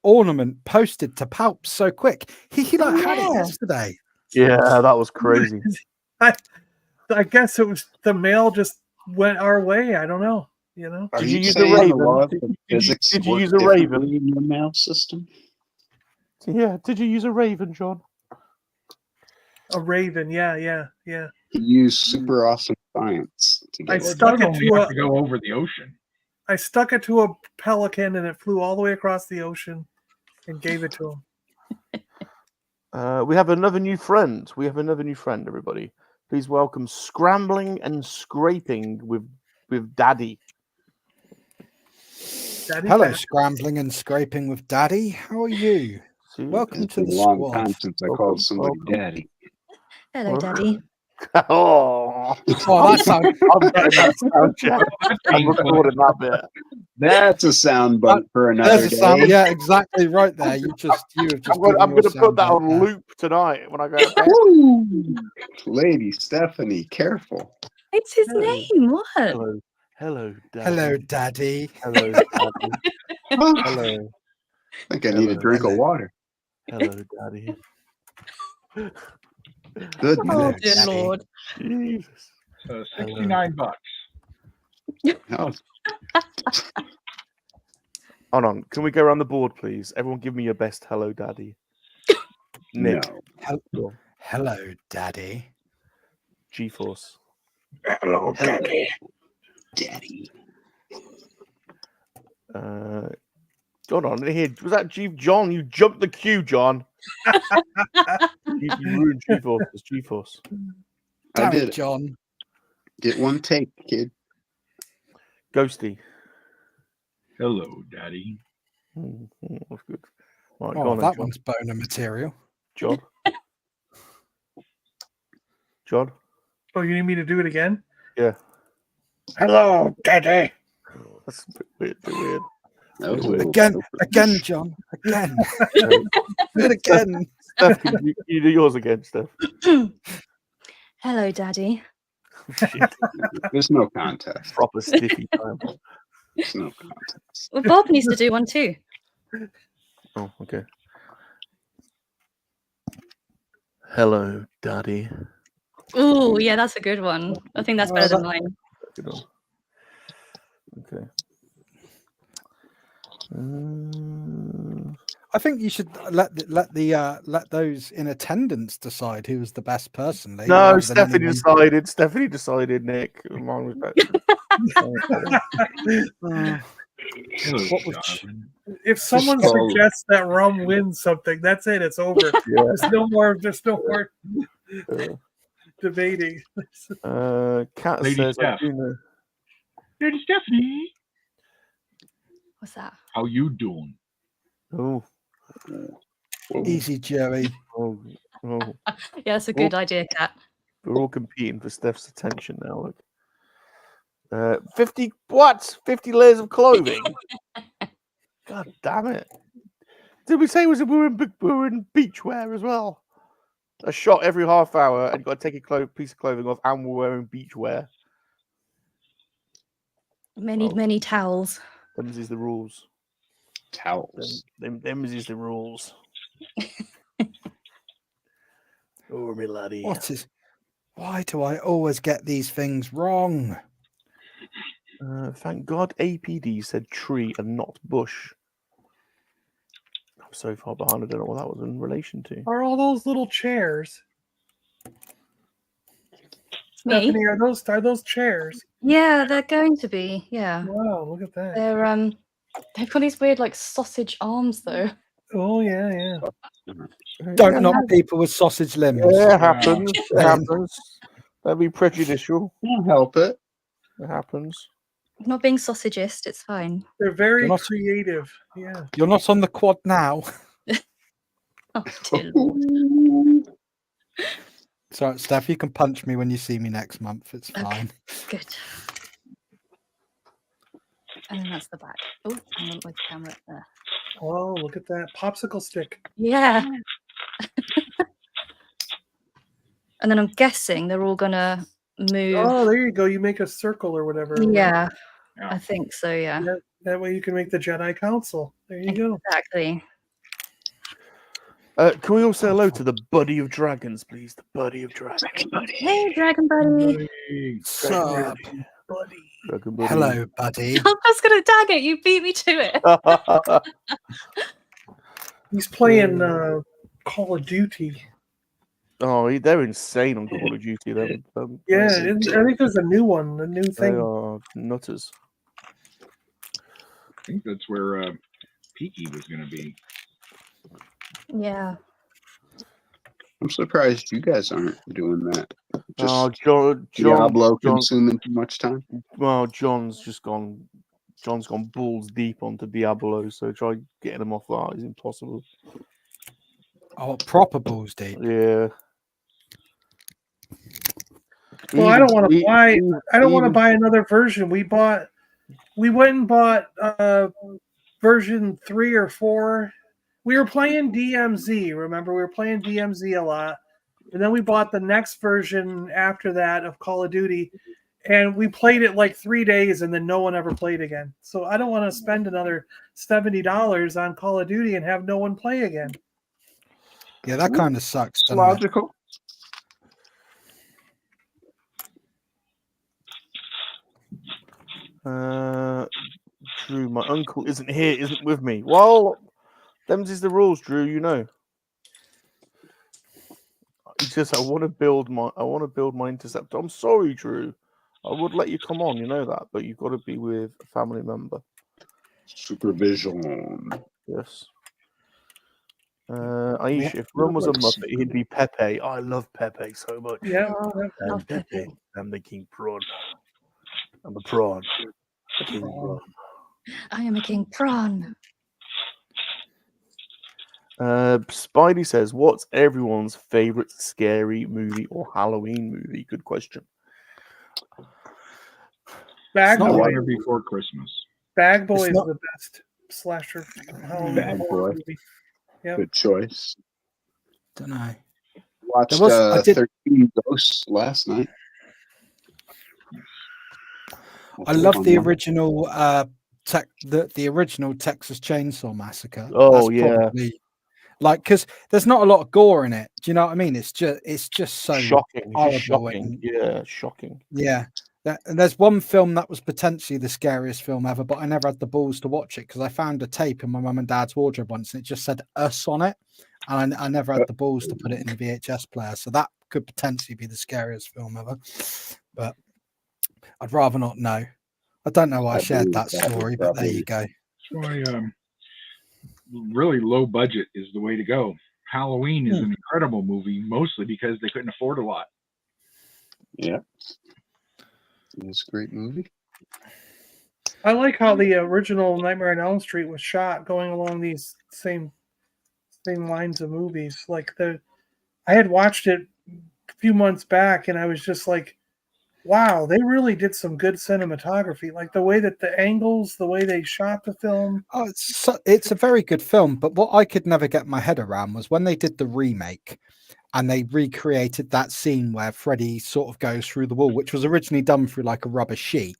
ornament posted to Palp so quick? He like had it Yeah. yesterday. Yeah, that was crazy. I guess it was the mail just went our way. I don't know. You know. Are Did you you use a saying the raven? laws Did of you- physics did you work use a raven? differently in your mail system? Yeah, did you use a raven, John? A raven. Yeah. You use super awesome science to I get Well, it. it stuck does it only to have a- to go over the ocean. I stuck it to a pelican and it flew all the way across the ocean and gave it to him. We have another new friend. Everybody. Please welcome Scrambling and Scraping with Daddy. Daddy Hello, Fat. scrambling and scraping with Daddy. How are you? See? Welcome It's to been the a long squad. time since I Welcome, called somebody welcome. daddy. Hello, Daddy. Oh, Oh, that sounds I'm getting that sound check. That's I'm painful. recording that bit. That's a sound bite for another there's a day. sound. Yeah, exactly right there. You have just I'm given going your to put that sound on bite there. loop tonight when I go to bed. Woo! Lady Stephanie, careful. It's his Hello. name. What? Hello, Daddy. Hello, Daddy. Hello, Daddy. Hello, I think I need a Hello. drink of water. hello, Daddy. Good Oh, night. dear Daddy. Lord. Jesus. So $69. Oh, Hold on. Can we go around the board, please? Everyone, give me your best hello, Daddy. Nick, no. Hello, Daddy. G-Force. Hello, Daddy. Daddy. Hold on. Here, was that John? You jumped the queue, John. you ruined G-Force. It's G-Force. I Damn did it, it. John. Get one take, kid. Ghosty. Hello, Daddy. That's good. Right, go Oh, on then, that John. one's boner material. John. John. Oh, you need me to do it again? Yeah. Hello, Daddy. That's a bit weird. That was a Wait. little Again, John. Again. Do it again. Steph, can you do yours again, Steph? Hello, Daddy. Shit, There's no contest. proper stiffy time. There's no contest. Well, Bob needs to do one too. Oh, okay. Hello, Daddy. Oh, yeah, that's a good one. I think that's better than mine. Good one. Okay. I think you should let those in attendance decide who was the best person. Lee, No, rather than Stephanie anyone- decided. Stephanie decided, Nick. Mine was better. Hello, What would darling. If someone call- suggests that rum wins something, that's it. It's over. Yeah. There's no more Uh, debating. Kat Lady says, I Steph. do know. Lady Stephanie, What's that? how you doing? Oh, Easy, Joey. oh, oh. Yeah, that's a good idea, Kat. We're all competing for Steph's attention now. Look. 50 what? 50 layers of clothing? God damn it. Did we say we were in beachwear as well? A shot every half hour and you've got to take a piece of clothing off and we're wearing beachwear. Many, many towels. Them's is the rules. Towels. Them's is the rules. Oh, me laddie. Why do I always get these things wrong? Thank God APD said tree and not bush. I'm so far behind, I don't know what that was in relation to. Are all those little chairs? Me? Stephanie, are those chairs? Yeah, they're going to be. Yeah. Wow, look at that. They've got these weird like sausage arms though. Oh yeah. Don't knock people with sausage limbs. Yeah, it happens. It happens. Don't be prejudicial. Can't help it. It happens. I'm not being sausagist, it's fine. They're very You're not- creative. Yeah. You're not on the quad now. Oh, dear Lord. So, Steph, you can punch me when you see me next month. It's Okay. fine. Good. And then that's the back. Oh, hang on with the camera there. Oh, look at that popsicle stick. Yeah. And then I'm guessing they're all gonna move. Oh, there you go. You make a circle or whatever. Yeah, Yeah. I think so. Yeah. That way you can make the Jedi Council. There you go. Exactly. Can we all say hello to the Buddy of Dragons, please? The Buddy of Dragons. Hey, Dragon Buddy. Sup, Buddy. Dragon Buddy. hello, buddy. I was gonna tag it. You beat me to it. He's playing Call of Duty. Oh, they're insane on Call of Duty. Them. Yeah, I think there's a new one, a new They thing. are nutters. I think that's where Peaky was going to be. Yeah. I'm surprised you guys aren't doing that. Just Oh, John, Diablo consuming too much time. Well, John's gone balls deep onto Diablo, so try getting him off that is impossible. Oh, proper balls deep. Yeah. Well, I don't want to buy. I don't want to buy another version. We went and bought version 3 or 4. We were playing DMZ. Remember, we were playing DMZ a lot, and then we bought the next version after that of Call of Duty, and we played it like 3 days, and then no one ever played again. So I don't want to spend another $70 on Call of Duty and have no one play again. Yeah, that kind of sucks. It's doesn't it? logical. Drew, my uncle isn't with me. Well, them's is the rules, Drew. You know. He says, I want to build my interceptor. I'm sorry, Drew. I would let you come on, you know that, but you've got to be with a family member. Supervision. Yes. Aisha, if Ron was a Muppet, he'd be Pepe. I love Pepe so much. Yeah. I'm Pepe. I'm the King Prawn. I'm a prawn. The King Prawn. I am a king prawn. Spidey says, what's everyone's favorite scary movie or Halloween movie? Good question. Bag not Boy. Nightmare Before Christmas. Bag Boy is not- the best slasher. Halloween Bad Boy. movie. Yep. Good choice. Don't know. Watched I did- 13 Ghosts last night. I love the original the original Texas Chainsaw Massacre. Oh, That's yeah. probably- like, because there's not a lot of gore in it. Do you know what I mean? It's just so Shocking. It's horrible. just shocking. and- Yeah, shocking. yeah. And there's one film that was potentially the scariest film ever, but I never had the balls to watch it because I found a tape in my mum and dad's wardrobe once and it just said "us" on it, and I never had the balls to put it in the VHS player. So that could potentially be the scariest film ever, but I'd rather not know. I don't know why I shared that story, but there you go. That's why really low budget is the way to go. Halloween is an incredible movie, mostly because they couldn't afford a lot. Yeah. It's a great movie. I like how the original Nightmare on Elm Street was shot, going along these same lines of movies. Like I had watched it a few months back, and I was just like, "Wow, they really did some good cinematography. Like the way that the angles, the way they shot the film." Oh, it's a very good film, but what I could never get my head around was when they did the remake and they recreated that scene where Freddy sort of goes through the wall, which was originally done through like a rubber sheet.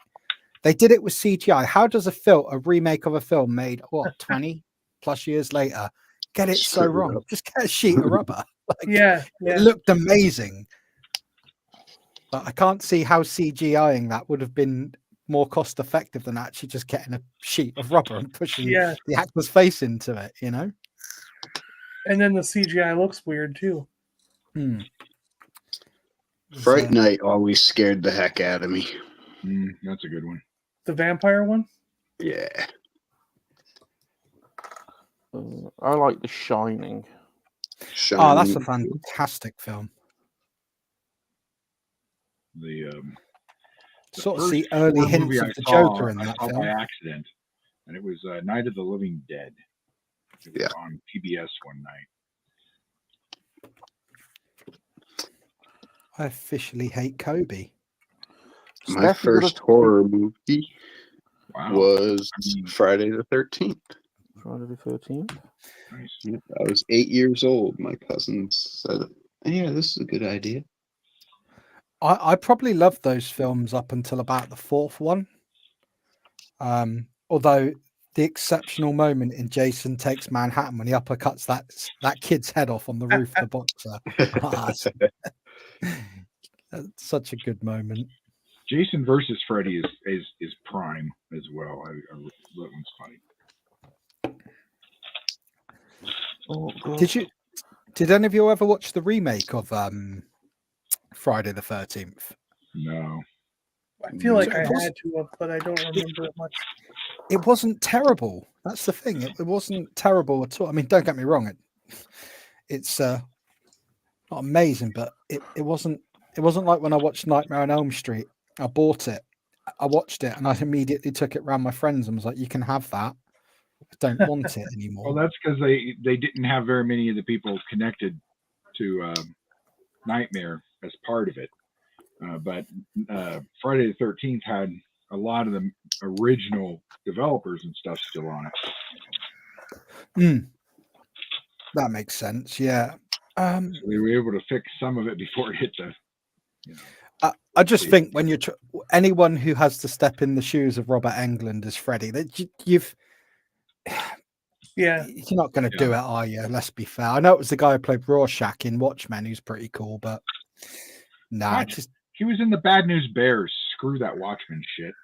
They did it with CGI. How does a remake of a film made 20 plus years later get it so wrong? Just get a sheet of rubber. Like, Yeah. it looked amazing. But I can't see how CGIing that would have been more cost effective than actually just getting a sheet of rubber and pushing the actor's face into it, you know? And then the CGI looks weird too. Fright Night always scared the heck out of me. That's a good one. The vampire one? Yeah. I like The Shining. Oh, that's a fantastic film. The Sort of first see early horror hints movie of I the saw, Joker in I that saw film. by accident, and it was Night of the Living Dead. It was on PBS one night. I officially hate Kobe. My Steph, you got a first topic? horror movie Wow. was I mean, Friday the 13th. Friday the 13th. nice. Yeah, I was 8 years old. My cousins said, "Yeah, this is a good idea." I probably loved those films up until about the fourth one. Although the exceptional moment in Jason Takes Manhattan when he uppercuts that kid's head off on the roof of the boxer. That's such a good moment. Jason versus Freddy is prime as well. That one's funny. Oh, God. Did any of you ever watch the remake of Friday the 13th? No. I feel like So I it was- had to have, but I don't remember it much. It wasn't terrible. That's the thing. It wasn't terrible at all. I mean, don't get me wrong. It's not amazing, but it wasn't like when I watched Nightmare on Elm Street. I bought it, I watched it, and I immediately took it around my friends and was like, "You can have that. I don't want it anymore." Well, that's because they didn't have very many of the people connected to Nightmare as part of it. But Friday the 13th had a lot of the original developers and stuff still on it. That makes sense. Yeah. So they were able to fix some of it before it hit the. I just think when you're anyone who has to step in the shoes of Robert Englund as Freddy, that you're not going to do it, are you? Let's be fair. I know it was the guy who played Rorschach in Watchmen, who's pretty cool, but nah, he was in the Bad News Bears. Screw that Watchmen shit.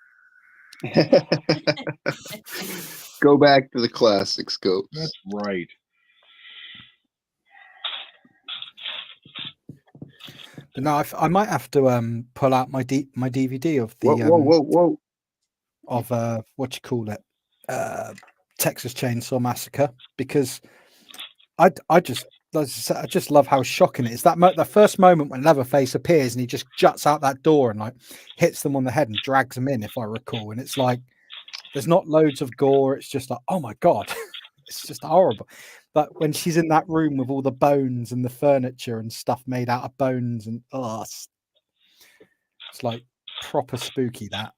Go back to the classic scopes. That's right. But no, I might have to pull out my DVD of the whoa. Of what you call it, Texas Chainsaw Massacre, because I just love how shocking it is. That first moment when Leatherface appears and he just juts out that door and like hits them on the head and drags them in, if I recall. And it's like there's not loads of gore. It's just like, oh my god, it's just horrible. But when she's in that room with all the bones and the furniture and stuff made out of bones and it's like proper spooky. That.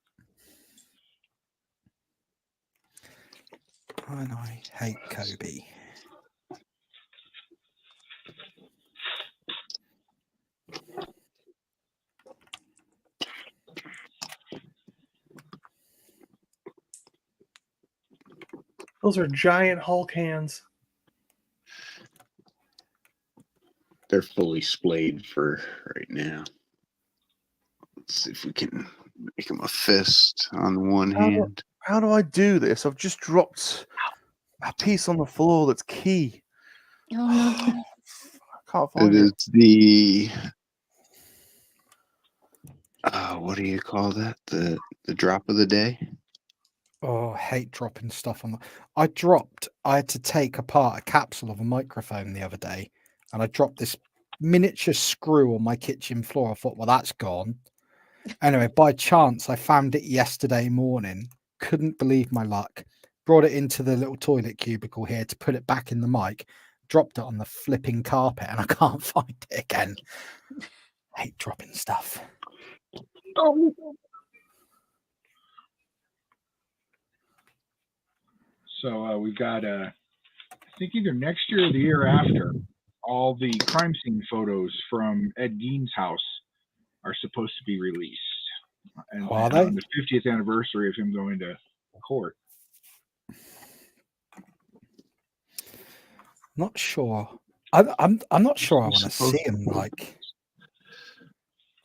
And I hate Kobe. Those are giant Hulk hands. They're fully splayed for right now. Let's see if we can make them a fist on one hand. How do I do this? I've just dropped a piece on the floor that's key. Oh no. I can't find It it. is the what do you call that? The drop of the day. Oh, I hate dropping stuff on the. I had to take apart a capsule of a microphone the other day, and I dropped this miniature screw on my kitchen floor. I thought, well, that's gone. Anyway, by chance, I found it yesterday morning. Couldn't believe my luck. Brought it into the little toilet cubicle here to put it back in the mic. Dropped it on the flipping carpet, and I can't find it again. Hate dropping stuff. So we've got, I think either next year or the year after, all the crime scene photos from Ed Gein's house are supposed to be released. And Are they? on the 50th anniversary of him going to court. Not sure. I'm not sure I want to see him. Like,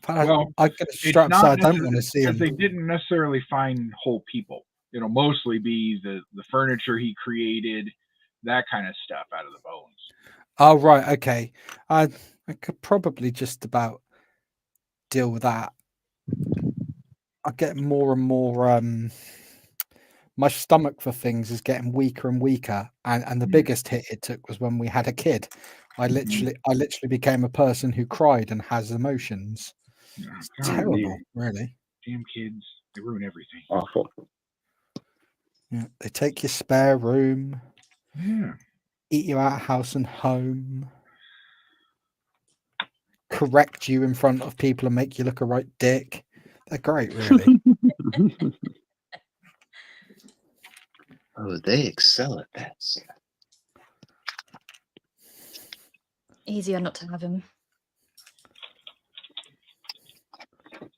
Well, I get a strap, so I don't want to see him. They didn't necessarily find whole people. You know, mostly be the furniture he created, that kind of stuff out of the bones. Oh right, okay. I could probably just about deal with that. I get more and more. My stomach for things is getting weaker and weaker, and the biggest hit it took was when we had a kid. I literally became a person who cried and has emotions. It's terrible, really. Damn kids, they ruin everything. Awful. Yeah, they take your spare room. Yeah. Eat you out of house and home. correct you in front of people and make you look a right dick. They're great, really. Oh, they excel at that. Easier not to have him.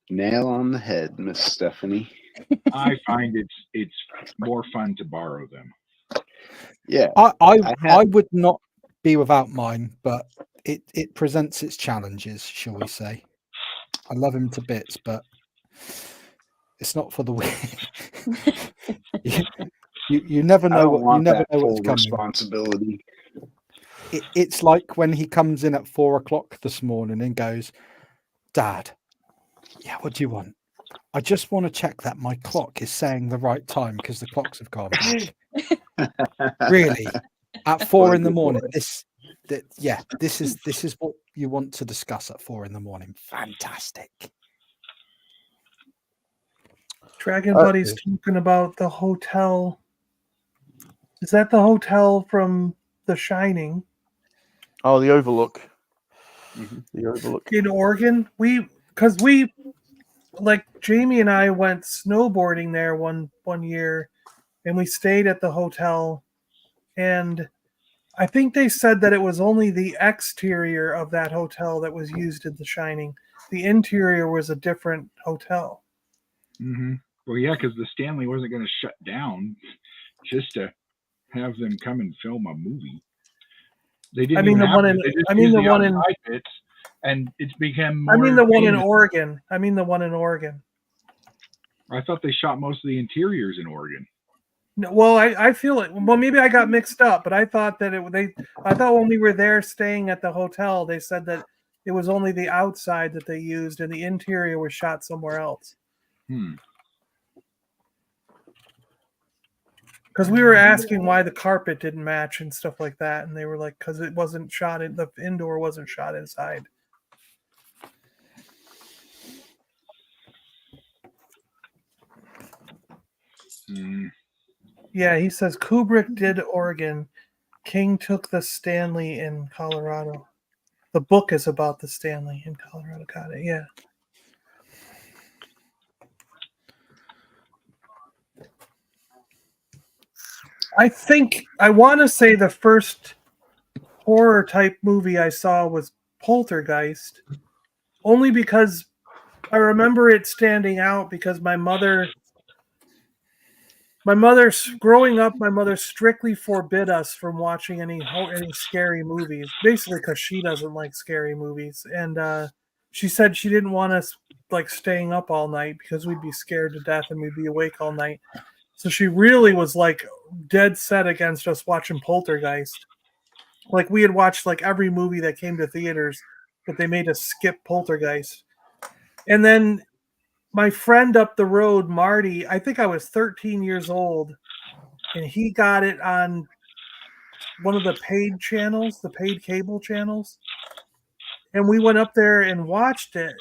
Nail on the head, Miss Stephanie. I find it's more fun to borrow them. Yeah, I would not be without mine, but it presents its challenges, shall we say. I love him to bits, but it's not for the weak. you never know what you never know what's coming. Responsibility. It's like when he comes in at 4 o'clock this morning and goes, "Dad, yeah, what do you want? I just want to check that my clock is saying the right time because the clocks have gone back." Really, at 4 in the morning. This is what you want to discuss at 4 in the morning. Fantastic. Dragon Buddy's talking about the hotel. Is that the hotel from The Shining? Oh, the Overlook. The Overlook in Oregon. Because like Jamie and I went snowboarding there one year, and we stayed at the hotel, and I think they said that it was only the exterior of that hotel that was used in The Shining. The interior was a different hotel. Mm-hmm. Well, yeah, because the Stanley wasn't going to shut down just to have them come and film a movie. They didn't. The one in bits, and it's become. More the one in Oregon. The one in Oregon. I thought they shot most of the interiors in Oregon. No, well, I feel it. Well, maybe I got mixed up, but I thought that I thought when we were there staying at the hotel, they said that it was only the outside that they used, and the interior was shot somewhere else. Because we were asking why the carpet didn't match and stuff like that, and they were like, because it wasn't shot in the indoor, wasn't shot inside. Yeah, he says Kubrick did Oregon. King took the Stanley in Colorado. The book is about the Stanley in Colorado. Got it. Yeah. I want to say the first horror type movie I saw was Poltergeist, only because I remember it standing out because my mother growing up, my mother strictly forbid us from watching any scary movies, basically because she doesn't like scary movies, and she said she didn't want us like staying up all night because we'd be scared to death and we'd be awake all night. So she really was like dead set against us watching Poltergeist. Like we had watched like every movie that came to theaters, but they made us skip Poltergeist. And then my friend up the road, Marty, I think I was 13 years old, and he got it on one of the paid channels, the paid cable channels. And we went up there and watched it.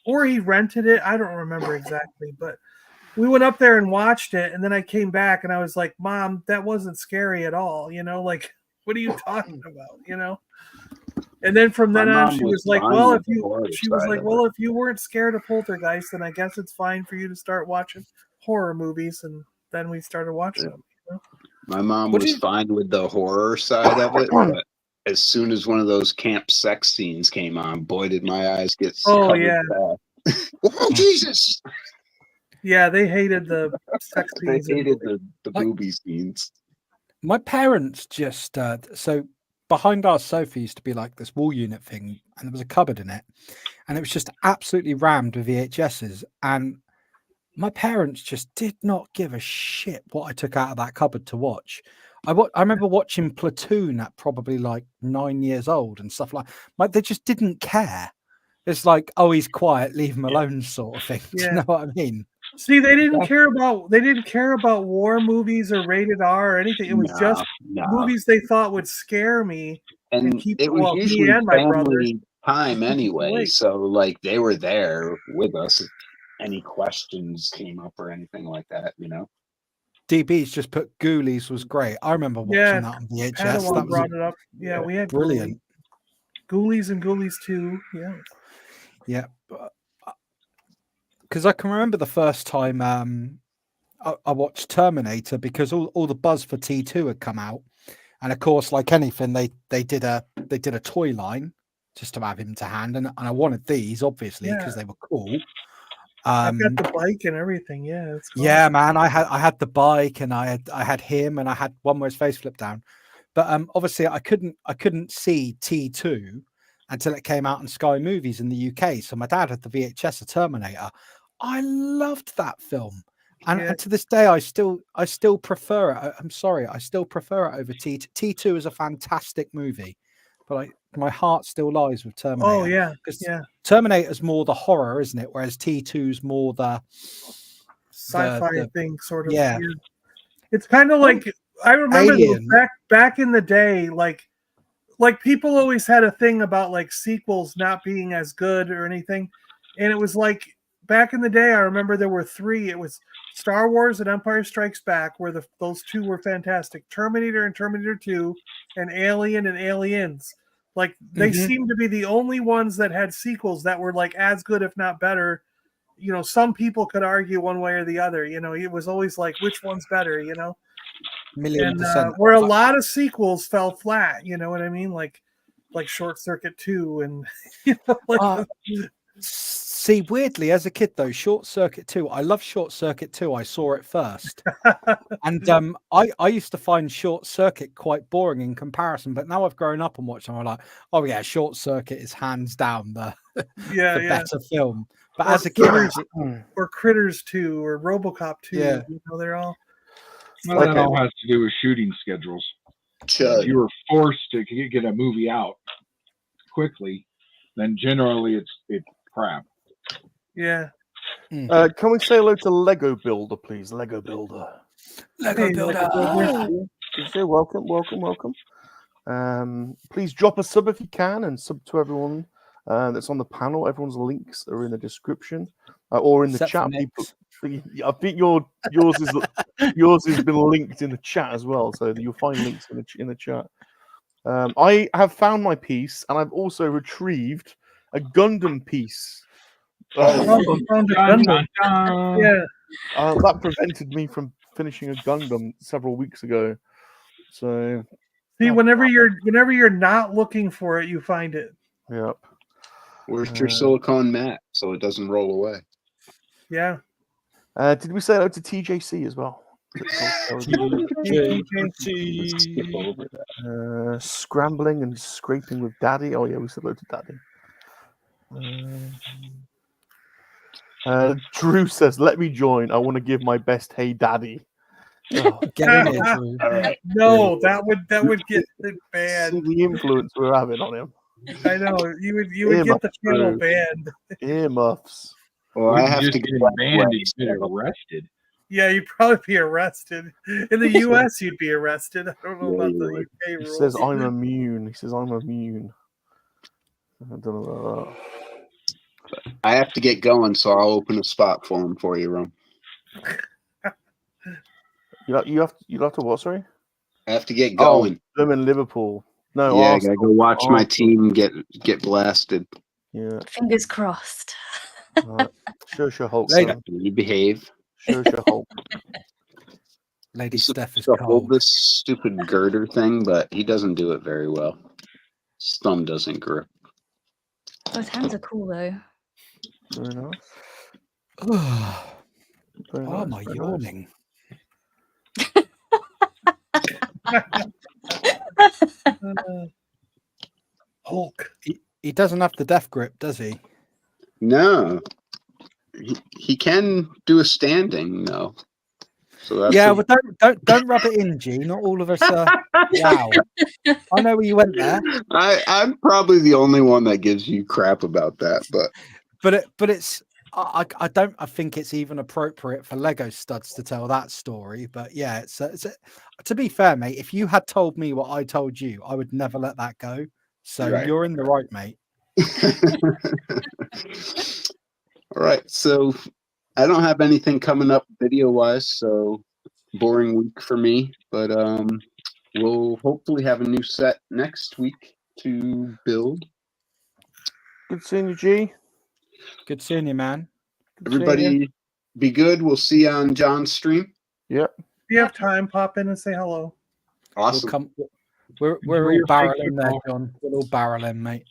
Or he rented it. I don't remember exactly, but we went up there and watched it, and then I came back and I was like, "Mom, that wasn't scary at all." Like, what are you talking about? And then from then on, she was like, "Well, if you weren't scared of Poltergeist, then I guess it's fine for you to start watching horror movies." And then we started watching them. My mom was fine with the horror side of it, but as soon as one of those camp sex scenes came on, boy, did my eyes get covered. Yeah. Oh, Jesus! Yeah, they hated the sex scenes. They hated the booby scenes. My parents just so behind our sofa used to be like this wall unit thing, and there was a cupboard in it, and it was just absolutely rammed with VHSs. And my parents just did not give a shit what I took out of that cupboard to watch. I remember watching Platoon at probably like 9 years old and stuff like. They just didn't care. It's like, oh, he's quiet, leave him alone, sort of thing. Do you know what I mean? See, they didn't care about war movies or rated R or anything. It was just movies they thought would scare me and keep it was usually me and my brother time anyway. So like they were there with us if any questions came up or anything like that, DB's just put Ghoulies was great. I remember watching that on VHS. That brought it up. Yeah, we had brilliant. Ghoulies and Ghoulies 2. Yeah. Yeah. Because I can remember the first time I watched Terminator, because all the buzz for T2 had come out, and of course, like anything, they did a toy line just to have him to hand, and I wanted these obviously because they were cool. I've got the bike and everything. Yeah, it's cool. Yeah, man. I had the bike, and I had him, and I had one where his face flipped down. But obviously, I couldn't see T2 until it came out on Sky Movies in the UK. So my dad had the VHS of Terminator. I loved that film, and to this day, I still prefer it. I'm sorry, I still prefer it over T2. T2 is a fantastic movie, but my heart still lies with Terminator. Oh yeah, yeah. Terminator's more the horror, isn't it? Whereas T2's more the sci-fi thing, sort of. Yeah. It's kind of like, I remember those Alien. back in the day, like people always had a thing about like sequels not being as good or anything, and it was like back in the day, I remember there were 3. It was Star Wars and Empire Strikes Back, where those 2 were fantastic. Terminator and Terminator 2, and Alien and Aliens. Like they seemed to be the only ones that had sequels that were like as good, if not better. You know, some people could argue one way or the other. You know, it was always like, which one's better? You know, %1,000,000%. Where a lot of sequels fell flat. You know what I mean? Like Short Circuit 2, and you know, like. See, weirdly, as a kid though, Short Circuit 2, I love Short Circuit 2. I saw it first, and I used to find Short Circuit quite boring in comparison. But now I've grown up and watched them, I'm like, oh yeah, Short Circuit is hands down the better film. But as a kid, or Critters 2 or RoboCop 2, yeah, you know, they're all. Well, that all has to do with shooting schedules. If you were forced to get a movie out quickly, then generally it's crap. Yeah. Can we say hello to Lego Builder, please? Lego Builder. Lego Builder. Welcome. Please drop a sub if you can, and sub to everyone that's on the panel. Everyone's links are in the description or in the chat. I think yours has been linked in the chat as well, so you'll find links in the chat. I have found my piece, and I've also retrieved a Gundam piece. Gundam. Yeah. That prevented me from finishing a Gundam several weeks ago. So see, whenever you're not looking for it, you find it. Yep. Where's your silicone mat so it doesn't roll away? Yeah. Did we say hello to TJC as well? Scrambling and scraping with Daddy. Oh yeah, we said hello to Daddy. Drew says, "Let me join. I want to give my best. Hey, Daddy." Oh, get in here, Drew. No, that would get banned. See the influence we're having on him. I know you would get the channel banned. Earmuffs. Well, I have to get banned and get arrested. Yeah, you'd probably be arrested. In the US, you'd be arrested. I don't know about the UK rules. He says, I'm immune. I don't know about that. I have to get going, so I'll open a spot for him for you, Ron. You have to what, sorry? I have to get going. I'm in Liverpool. No, yeah, Arsenal. I gotta go watch my team get blasted. Yeah. Fingers crossed. Right. Sure, Hulk. You behave. Sure, Hulk. Lady Steph is hold cold. this stupid girder thing, but he doesn't do it very well. His thumb doesn't grip. Oh, his hands are cool though. Very nice. Oh, am I yawning? Hulk. He doesn't have the death grip, does he? No. He can do a standing though. So that's yeah, but don't rub it in, G. Not all of us are. Wow. I know where you went there. I'm probably the only one that gives you crap about that, but it's I think it's even appropriate for Lego Studs to tell that story. But yeah, it's to be fair, mate. If you had told me what I told you, I would never let that go. So right. You're in the right, mate. All right, so I don't have anything coming up video-wise, so boring week for me. But we'll hopefully have a new set next week to build. Good seeing you, G. Good seeing you, man. Good seeing you. Everybody be good. We'll see you on John's stream. Yep. If you have time, pop in and say hello. Awesome. We're Enjoy all your fake barreling there, football. John. We're all barreling, mate.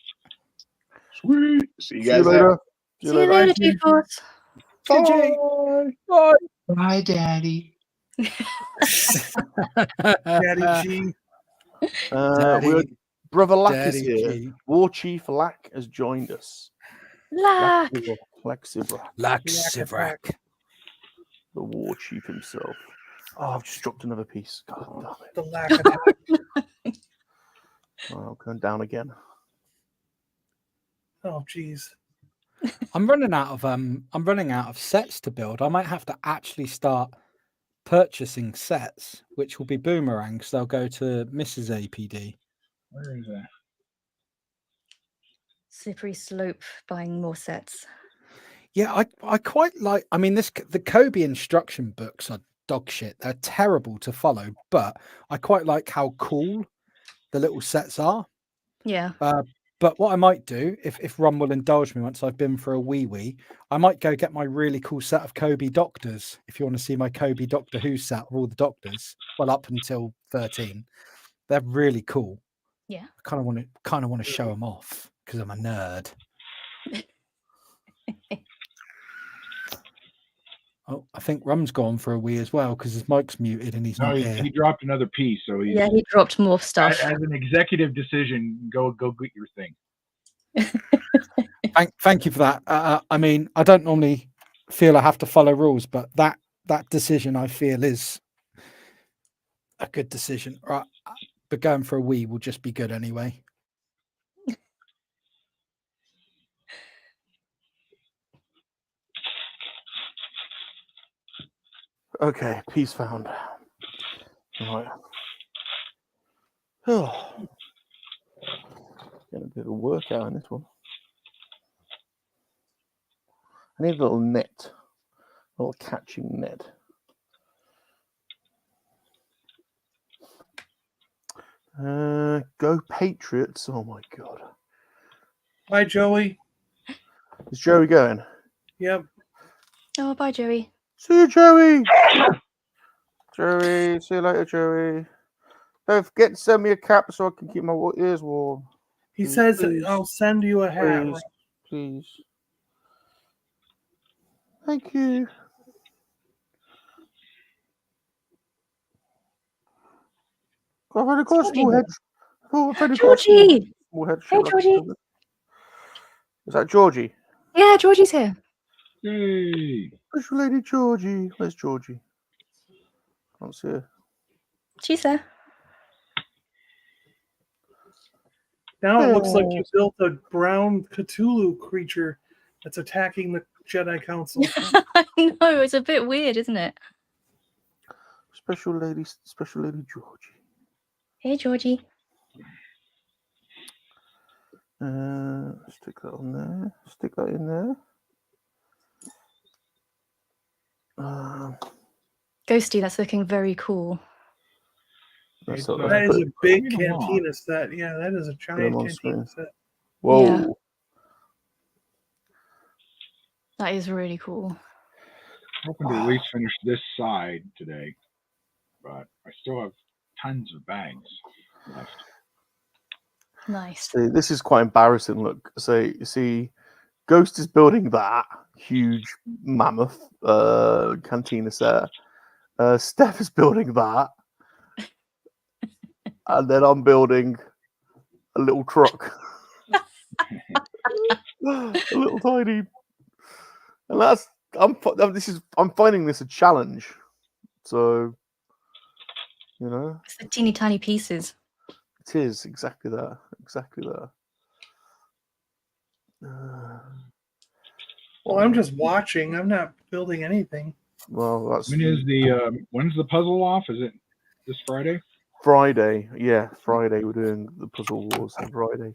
Sweet. See you See you guys later. See you later, G. G-Force. later. Bye. Bye, Daddy. Daddy G. Brother Lack is Daddy here. G. War Chief Lack has joined us. Lack. Lack Zibra. Laxivrak. The War Chief himself. Oh, I've just dropped another piece. God damn it. The lack attack. Oh, I'm going down again. Oh, jeez. I'm running out of sets to build. I might have to actually start purchasing sets, which will be boomerangs. They'll go to Mrs. APD. Where is that? Slippery slope buying more sets. Yeah, I quite like. I mean, the Kobe instruction books are dog shit. They're terrible to follow, but I quite like how cool the little sets are. Yeah. But what I might do, if Ron will indulge me once I've been for a wee, I might go get my really cool set of Kobe Doctors. If you want to see my Kobe Doctor Who set of all the Doctors, well, up until 13, they're really cool. Yeah. I kind of want to show them off because I'm a nerd. Oh, I think Rum's gone for a wee as well because his mic's muted and he's No, not he here. dropped another piece, so he, Yeah, he dropped more stuff. as an executive decision, go get your thing. Thank you for that. I mean, I don't normally feel I have to follow rules, but that decision I feel is a good decision. Right, but going for a wee will just be good anyway. Okay, piece found. Right. Oh. Getting a bit of a workout in this one. I need a little net. A little catching net. Go Patriots. Oh my god. Bye, Joey. Is Joey going? Yep. Oh, bye, Joey. See you, Joey. Joey, see you later, Joey. Don't forget to send me a cap so I can keep my ears warm. He Please, says, please. I'll send you a hat. Please, please. Thank you. I've only got a small head. Oh, I've only got a Georgie! small head. Hey, Georgie. Is that Georgie? Yeah, Georgie's here. Yay! Special Lady Georgie. Where's Georgie? Can't see her. She's there. Now it looks like you built a brown Cthulhu creature that's attacking the Jedi Council. I know, it's a bit weird, isn't it? Special Lady Georgie. Hey, Georgie. Stick that on there. Stick that in there. Ghosty, that's looking very cool. That's That is a big Come on. cantina set. Yeah, that is a giant on cantina screen. set. Whoa. Yeah. That is really cool. Hoping to at least finish this side today, but I still have tons of bags left. Nice. See, this is quite embarrassing. Look, so you see, Ghost is building that huge mammoth cantina set. Steph is building that, and then I'm building a little truck, a little tiny. And I'm finding this a challenge. So, you know, It's the teeny tiny pieces. it is exactly that. Exactly that. Well, I'm just watching. I'm not building anything. Well, that's When's the puzzle off? Is it this Friday? Friday. Yeah, Friday. We're doing the Puzzle Wars on Friday.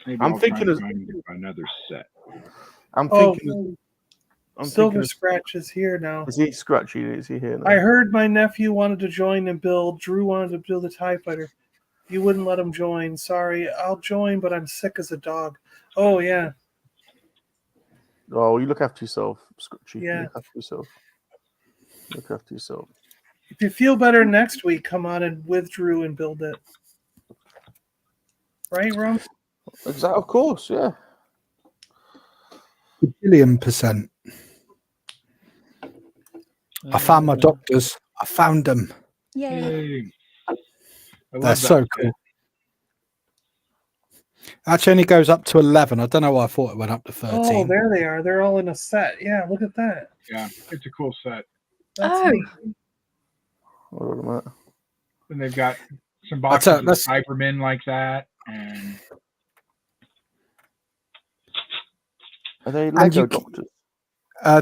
Maybe I'm I'll thinking try of- and find another set. I'm Oh, thinking. I'm Silver thinking. Scratch is here now. Is he scratchy? Is he here now? I heard my nephew wanted to join and build. Drew wanted to build a TIE fighter. You wouldn't let him join. Sorry, I'll join, but I'm sick as a dog. Oh yeah. Oh, you look after yourself, Scotchy. Yeah. Look after yourself. Look after yourself. If you feel better next week, come on and with Drew and build it. Right, Rum? Exactly. Of course, yeah. A billion %. I found my doctors. I found them. Yay. They're so cool. Actually, only goes up to 11. I don't know why I thought it went up to 13. Oh, there they are. They're all in a set. Yeah, look at that. Yeah, it's a cool set. That's neat. Hold on a minute. And they've got some boxes of Cybermen like that. And are they Lego doctors?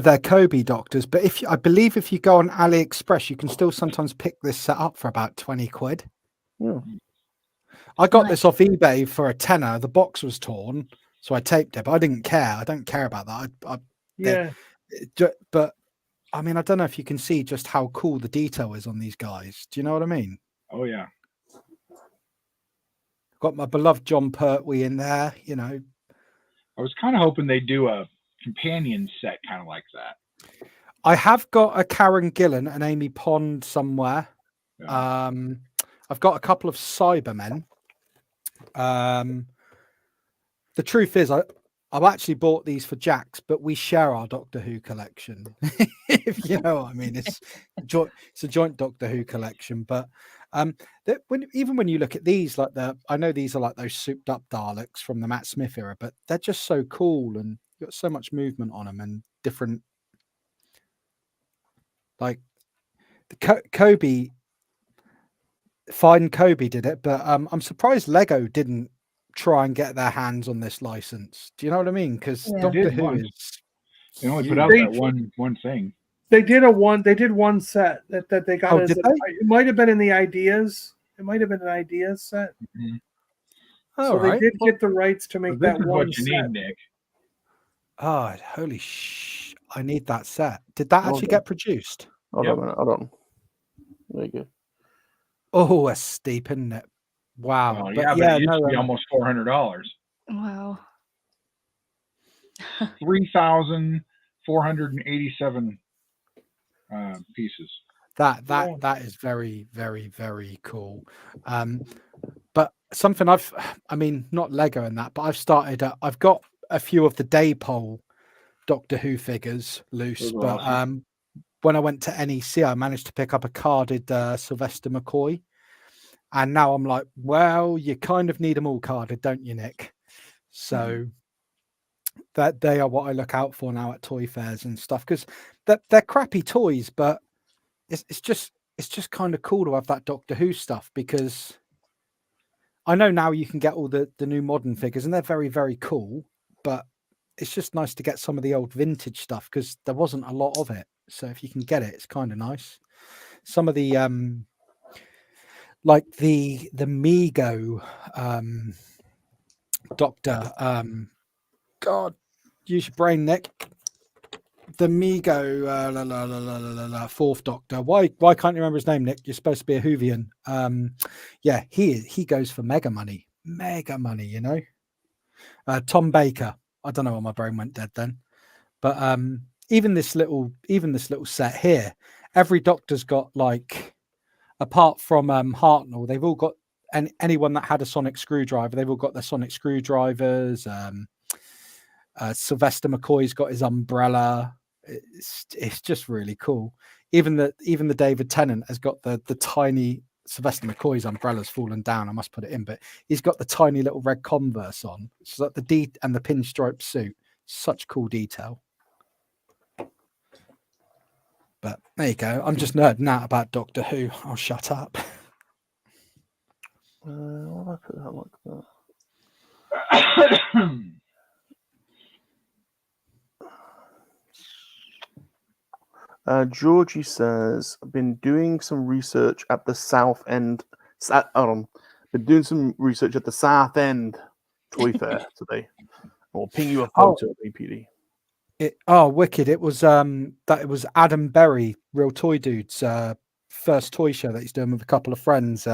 They're Kobe doctors, but I believe if you go on AliExpress, you can still sometimes pick this set up for about 20 quid. Yeah. I got this off eBay for a tenner. The box was torn, so I taped it, but I didn't care. I don't care about that. But I mean, I don't know if you can see just how cool the detail is on these guys. Do you know what I mean? Oh yeah. Got my beloved John Pertwee in there. You know, I was kind of hoping they'd do a companion set kind of like that. I have got a Karen Gillan and Amy Pond somewhere. Yeah. I've got a couple of Cybermen. The truth is, I've actually bought these for Jax, but we share our Doctor Who collection. If you know what I mean, it's a joint Doctor Who collection. But even when you look at these, like I know these are like those souped up Daleks from the Matt Smith era, but they're just so cool and got so much movement on them and different. Like the Kobe. Fine, Kobe did it, but I'm surprised Lego didn't try and get their hands on this license. Do you know what I mean? Because Doctor Who is. They only put out that one thing. They did one set that they got. It might have been in the ideas. It might have been an ideas set. Mm-hmm. So they did get the rights to make that one what you set. need, Nick. Oh, holy I need that set. Did that actually get produced? Hold on a minute. Hold on. There you go. Oh, it's steep, isn't it? Wow. Oh, but it used to be almost $400. Wow. 3,487 pieces. That is very, very, very cool. But something I mean, not Lego and that, but I've got a few of the Daypole Doctor Who figures loose, but awesome. When I went to NEC, I managed to pick up a carded Sylvester McCoy. And now I'm like, well, you kind of need them all carded, don't you, Nick? So that they are what I look out for now at toy fairs and stuff, because they're crappy toys, but it's just kind of cool to have that Doctor Who stuff, because I know now you can get all the new modern figures and they're very, very cool, but it's just nice to get some of the old vintage stuff because there wasn't a lot of it. So if you can get it, it's kind of nice. Some of the like the Mego Doctor, God, use your brain, Nick. The Mego fourth Doctor. Why can't you remember his name, Nick? You're supposed to be a Whovian. Yeah, he goes for mega money, you know. Tom Baker. I don't know why my brain went dead then, but even this little set here, every Doctor's got, like, apart from Hartnell, they've all got, and anyone that had a sonic screwdriver, they've all got their sonic screwdrivers. Sylvester McCoy's got his umbrella. It's just really cool. Even the David Tennant has got the tiny Sylvester McCoy's umbrella's fallen down. I must put it in, but he's got the tiny little red Converse on. So that the and the pinstripe suit. Such cool detail. But there you go. I'm just nerding out about Doctor Who. I'll shut up. Why did I put that like that? Georgie says, I've been doing some research at the South End. Been doing some research at the South End Toy Fair today. I'll ping you a photo, APD. Wicked! It was it was Adam Berry, Real Toy Dude's first toy show that he's doing with a couple of friends.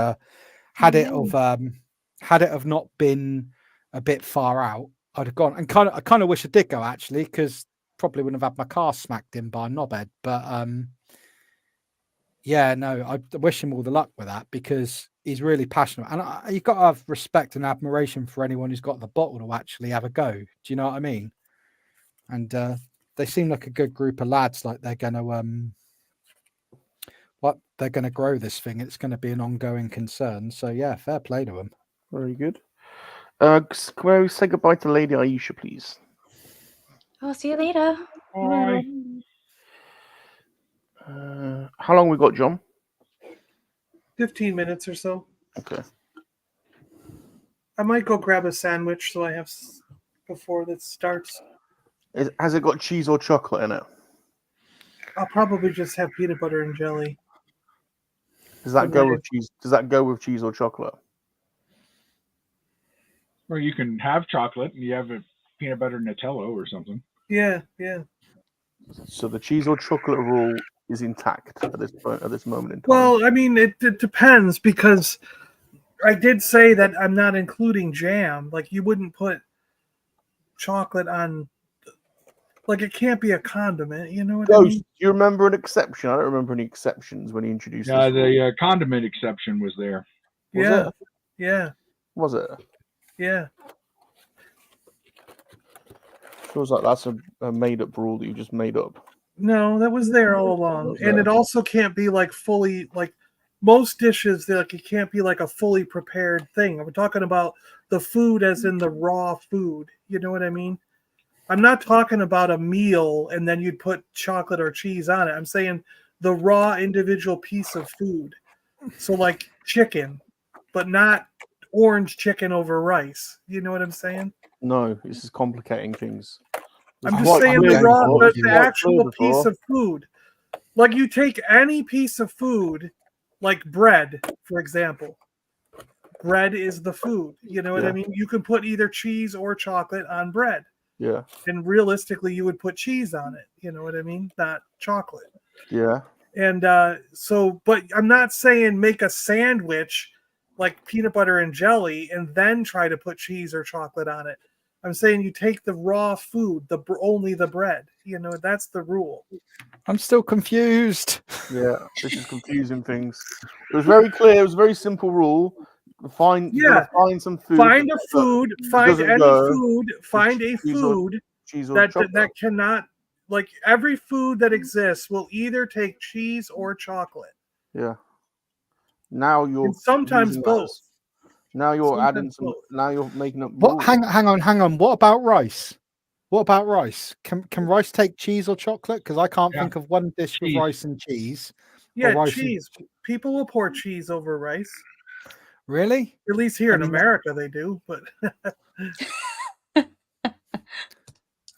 Had it of not been a bit far out, I'd have gone. And I kind of wish I did go actually, because probably wouldn't have had my car smacked in by a knobhead. But yeah, no, I wish him all the luck with that, because he's really passionate, and you've got to have respect and admiration for anyone who's got the bottle to actually have a go. Do you know what I mean? And they seem like a good group of lads. Like they're gonna they're gonna grow this thing. It's going to be an ongoing concern. So yeah, fair play to them. Very good. Can we say goodbye to Lady Aisha, please? I'll see you later. Bye. How long we got, John? 15 minutes or so. Okay. I might go grab a sandwich so I have before this starts. Has it got cheese or chocolate in it? I'll probably just have peanut butter and jelly. Does that go with cheese? Does that go with cheese or chocolate? Or you can have chocolate and you have a peanut butter Nutella or something. Yeah, yeah. So the cheese or chocolate rule is intact at this moment in time. Well, I mean, it depends, because I did say that I'm not including jam. Like, you wouldn't put chocolate on. Like, it can't be a condiment. You know what I mean? Do you remember an exception? I don't remember any exceptions when he introduced Yeah, this rule. the condiment exception was there. Was Yeah, it? yeah, Was it? yeah. Feels like that's a made-up rule that you just made up. No, that was there all along. Was And there? it also can't be like fully, like most dishes, like it can't be like a fully prepared thing. We're talking about the food as in the raw food. You know what I mean? I'm not talking about a meal and then you'd put chocolate or cheese on it. I'm saying the raw individual piece of food. So like chicken, but not orange chicken over rice. You know what I'm saying? No, this is complicating things. I'm just saying the raw, but the actual piece flavorful. of food. Like you take any piece of food, like bread, for example. Bread is the food. You know what I Yeah. mean? You can put either cheese or chocolate on bread. Yeah, And realistically, you would put cheese on it. You know what I mean? Not chocolate. yeah. And but I'm not saying make a sandwich like peanut butter and jelly and then try to put cheese or chocolate on it. I'm saying you take the raw food, only the bread. You know, that's the rule. I'm still confused. Yeah, this is confusing things. It was very clear. It was a very simple rule. You gotta find some food. Find a food. Find doesn't any go food. Find a cheese or- food cheese or chocolate. that cannot, like every food that exists will either take cheese or chocolate. Yeah. Now you're And sometimes using both. that. Now you're Sometimes adding some. both. Now you're making up. What? rules. Hang on. What about rice? What about rice? Can rice take cheese or chocolate? Because I can't Yeah. think of one dish with Cheese. rice and cheese. Yeah, rice and- cheese. People will pour cheese over rice. Really? At least here I in mean, America they do, but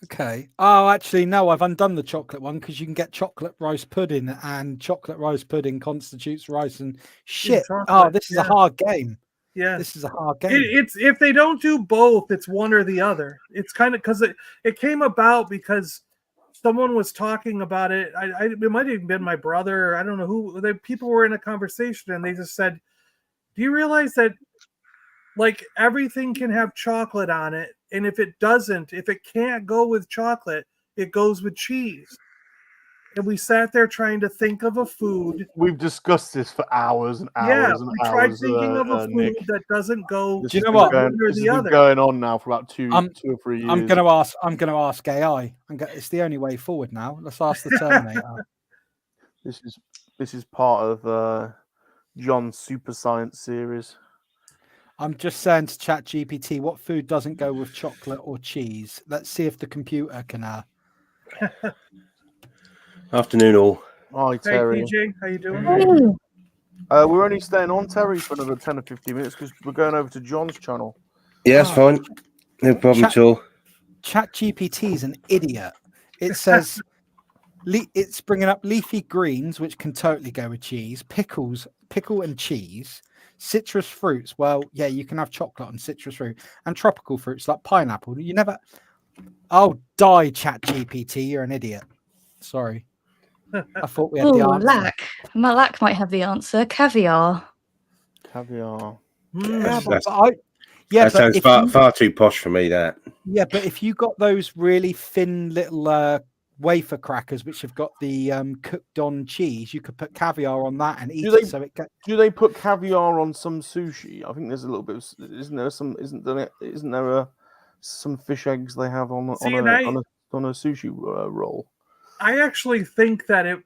Okay. Oh, actually, no, I've undone the chocolate one, because you can get chocolate rice pudding, and chocolate rice pudding constitutes rice and shit. chocolate, Oh, this is yeah. a hard game. yeah. This is a hard game. It's if they don't do both, it's one or the other. It's kind of because it came about because someone was talking about it. It might have even been my brother. Or I don't know who. People were in a conversation and they just said, "Do you realize that like everything can have chocolate on it, and if it can't go with chocolate, it goes with cheese." And we sat there trying to think of a food. We've discussed this for hours and hours Yeah, and we hours. tried thinking of a food Nick. that doesn't go. This Do you has know been what? Going, Or this the has been other. going on now for about 2 I'm- or 3 years. I'm gonna ask AI. It's the only way forward now. Let's ask the Terminator. This is part of John's Super Science series. I'm just saying to ChatGPT, what food doesn't go with chocolate or cheese? Let's see if the computer can. Afternoon, all. Hi, Hey Terry. PJ, how you doing? We're only staying on Terry for another 10 or 15 minutes because we're going over to John's channel. Yeah, that's fine. No problem at all. ChatGPT is an idiot. It says it's bringing up leafy greens, which can totally go with cheese, pickle and cheese, citrus fruits. Well, yeah, you can have chocolate on citrus fruit, and tropical fruits like pineapple. You never. Oh, die, ChatGPT! You're an idiot. Sorry. I thought we had the answer. Malak might have the answer. Caviar. Caviar. Yeah, That's- but that sounds if far too posh for me. That. yeah, but if you got those really thin little wafer crackers which have got the cooked on cheese, you could put caviar on that and eat Do they- it. So it gets. Do they put caviar on some sushi? I think there's a little bit. Isn't there some fish eggs they have on a sushi roll? I actually think that it.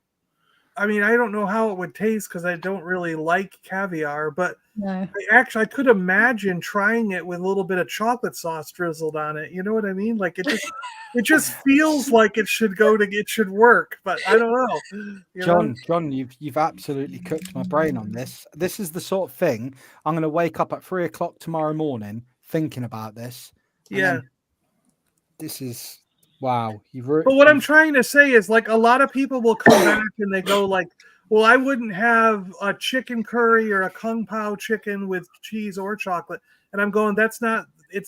I mean, I don't know how it would taste because I don't really like caviar, but No. I could imagine trying it with a little bit of chocolate sauce drizzled on it. You know what I mean? Like it just feels like it should work, but I don't know. John, you've absolutely cooked my brain on this. This is the sort of thing I'm going to wake up at 3 o'clock tomorrow morning thinking about this. Yeah. This is wow. But what I'm trying to say is, like, a lot of people will come back and they go like, well, I wouldn't have a chicken curry or a kung pao chicken with cheese or chocolate. And I'm going, that's a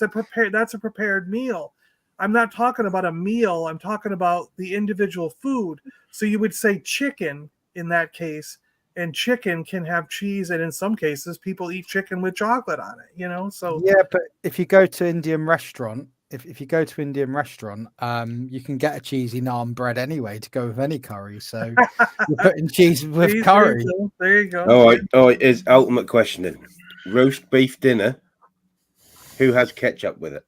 prepared meal. I'm not talking about a meal. I'm talking about the individual food. So you would say chicken in that case, and chicken can have cheese. And in some cases, people eat chicken with chocolate on it, So yeah, but if you go to Indian restaurant, if you go to Indian restaurant, you can get a cheesy naan bread anyway to go with any curry. So you're putting cheese with curry. There you go. All right. It's ultimate question then. Roast beef dinner. Who has ketchup with it?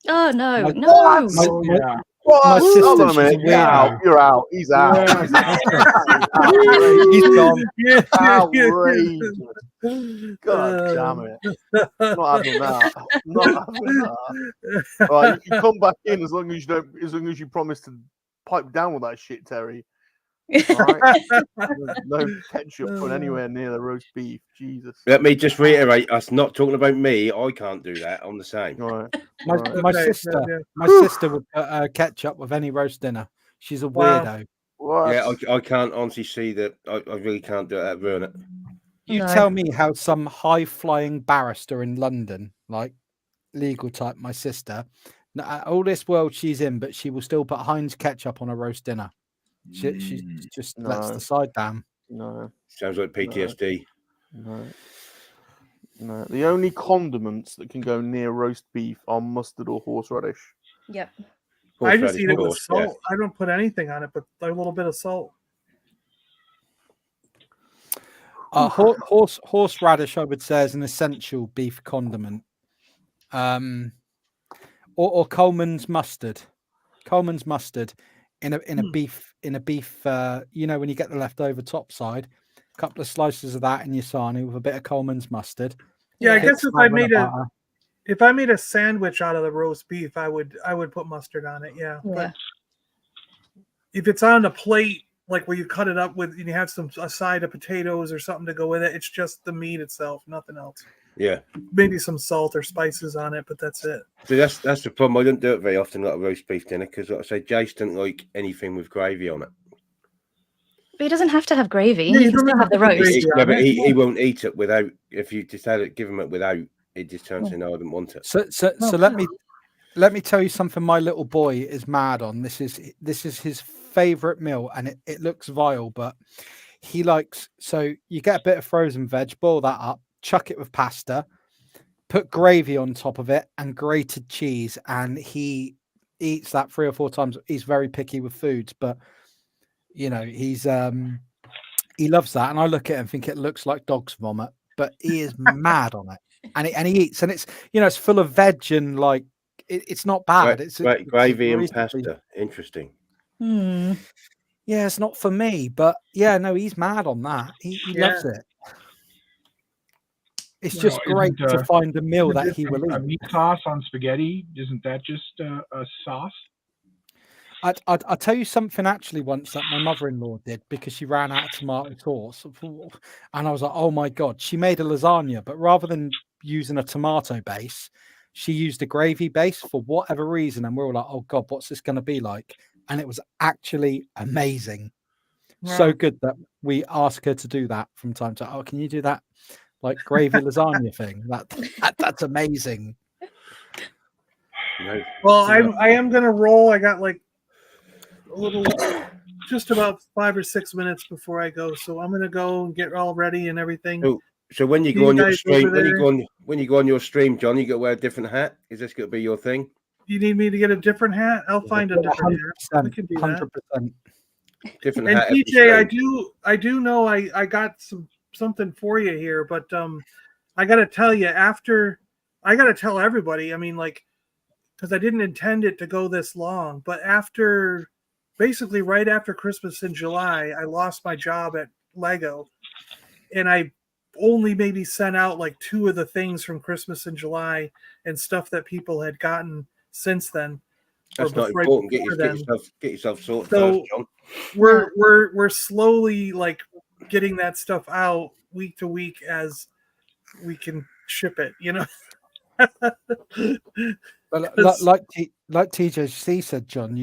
Oh no, What? no. Yeah. My sister, Hold on a she's a minute. You're out. weirdo. You're out. He's out. He's gone. Outrageous. God damn it. Not having that. Not having that. Right, you come back in as long as you promise to pipe down with that shit, Terry. All right? No ketchup put anywhere near the roast beef. Jesus. Let me just reiterate, us not talking about me. I can't do that. I'm the same. All right. My sister would put ketchup with any roast dinner. She's a weirdo. What? Yeah, I can't honestly see that. I really can't do it. That'd ruin it. You No. tell me how some high-flying barrister in London, like legal type, my sister, all this world she's in, but she will still put Heinz ketchup on a roast dinner. She just lets the side down. No. Sounds like PTSD. No. The only condiments that can go near roast beef are mustard or horseradish. Yep. I just eat it with Horseradish, salt. yeah. I don't put anything on it, but a little bit of salt. Horseradish, I would say, is an essential beef condiment. Or Coleman's mustard. Coleman's mustard in a beef. When you get the leftover top side, a couple of slices of that in your sarnie with a bit of Coleman's mustard. Yeah, I Hit guess if slab I made a sandwich out of the roast beef, I would put mustard on it. Yeah. But if it's on a plate, like where you cut it up with, and you have a side of potatoes or something to go with it, it's just the meat itself, nothing else. Yeah. Maybe some salt or spices on it, but that's it. So that's the problem. I don't do it very often, like a roast beef dinner, because like I say, Jace doesn't like anything with gravy on it. But he doesn't have to have gravy. Yeah, He can still have the roast. He won't eat it without. If you just give him it without, it just turns into, no, I didn't want it. So let me tell you something. My little boy is mad on. This is his favorite meal, and it looks vile, but he likes. So you get a bit of frozen veg, boil that up, chuck it with pasta, put gravy on top of it, and grated cheese, and he eats that 3 or 4 times. He's very picky with foods, but he loves that, and I look at it and think it looks like dog's vomit, but he is mad on it, and he eats, and it's it's full of veg and like it's not bad. It's gravy and pasta. Interesting. Hmm. Yeah, it's not for me, but yeah, no, he's mad on that. He loves it. It's just great to find a meal that he will eat. A meat sauce on spaghetti, isn't that just a sauce? I'll tell you something actually once that my mother-in-law did, because she ran out of tomato sauce, and I was like, oh my God, she made a lasagna, but rather than using a tomato base, she used a gravy base for whatever reason, and we were like, oh God, what's this going to be like? And it was actually amazing. Wow. So good that we ask her to do that from time to time. Oh, can you do that like gravy lasagna thing? That's amazing. Well, I am gonna roll. I got like a little, just about 5 or 6 minutes before I go, so I'm gonna go and get all ready and everything. So when you See go on you your guys stream, over when you go on your stream, John, you got to wear a different hat. Is this going to be your thing? You need me to get a different hat? I'll find a different hat. We can do that. 100%. Different And hat. every TJ, stream. I do know I got something for you here, but I got to tell you I got to tell everybody. I mean, like, because I didn't intend it to go this long, but basically right after Christmas in July, I lost my job at Lego, and I only maybe sent out like 2 of the things from Christmas in July and stuff that people had gotten since then. That's not important. Get yourself sorted So first, John. we're slowly like getting that stuff out week to week as we can ship it, you know. But like TJC said, John,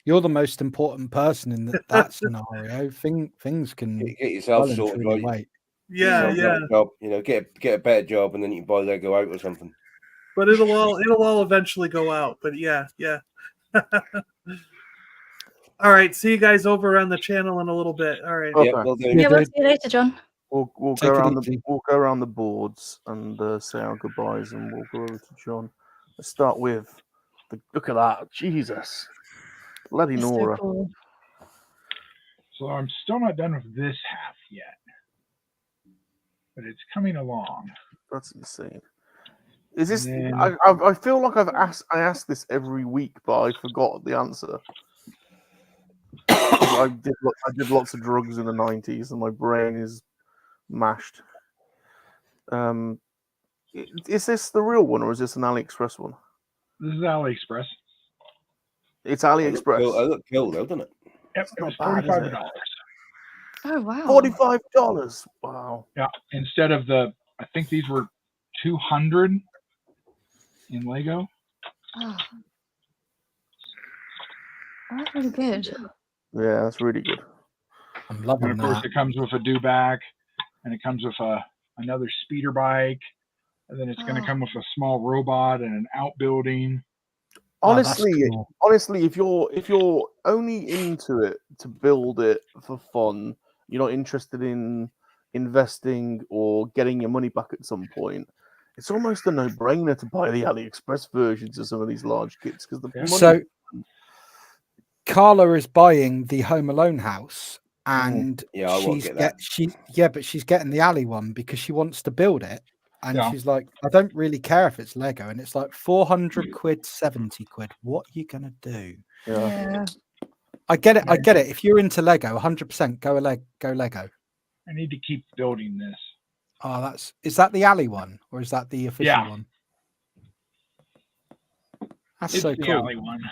you're the most important person in that scenario. Things can get yourself well sorted. truly Right? wait. Yeah. Job, get a better job, and then you can buy Lego out or something. But it'll all eventually go out. But yeah. All right. See you guys over on the channel in a little bit. All right. Okay. We'll see you later, John. We'll go around the boards and say our goodbyes, and we'll go over to John. Let's start with look at that, Jesus, bloody It's Nora. so cool. So I'm still not done with this half yet, but it's coming along. That's insane. Is this? I feel like I ask this every week, but I forgot the answer. I did lots of drugs in the 90s, and my brain is mashed. Is this the real one, or is this an AliExpress one? This is AliExpress. It's AliExpress. I look cool, though, doesn't it? Yep, it was bad, $45. Oh wow. $45. Wow. Yeah, instead of I think these were 200 in Lego. Oh. That's really good. Yeah, that's really good. I'm loving And of course, it comes with a dewback, and it comes with another speeder bike, and then it's going to come with a small robot and an outbuilding. Honestly, if you're only into it to build it for fun, you're not interested in investing or getting your money back at some point, it's almost a no-brainer to buy the AliExpress versions of some of these large kits because the money. So Carla is buying the Home Alone house, and she's getting the Alley one because she wants to build it. And she's like, I don't really care if it's Lego. And it's like 400 quid, 70 quid. What are you going to do? Yeah. I get it. If you're into Lego, 100% go Lego. I need to keep building this. Oh, is that the Alley one, or is that the official one? That's it's so the cool. Alley one.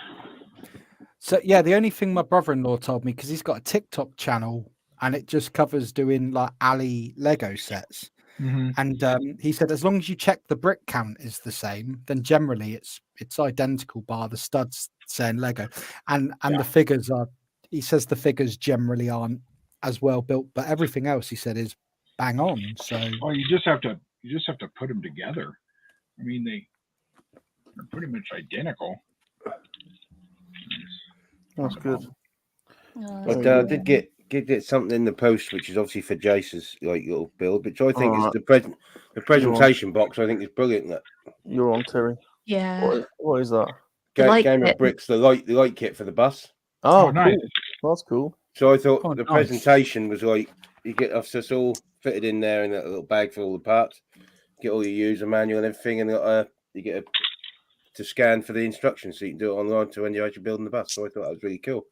So yeah, the only thing my brother-in-law told me, because he's got a TikTok channel and it just covers doing like Alley Lego sets. Mm-hmm. And he said, as long as you check the brick count is the same, then generally it's identical, bar the studs saying Lego, and the figures are. He says the figures generally aren't as well built, but everything else he said is bang on. So you just have to put them together. I mean, they're pretty much identical. That's good. But I did get something in the post, which is obviously for Jace's like little build, which I think is the presentation box. I think is brilliant. That you're on, Terry. Yeah. What is that? Game of Bricks, the light kit for the bus. Oh, nice. Cool. That's cool. So I thought the presentation was like you get us just all fitted in there in a little bag for all the parts. Get all your user manual and everything, and you get to scan for the instructions, so you can do it online to when you're actually building the bus. So I thought that was really cool.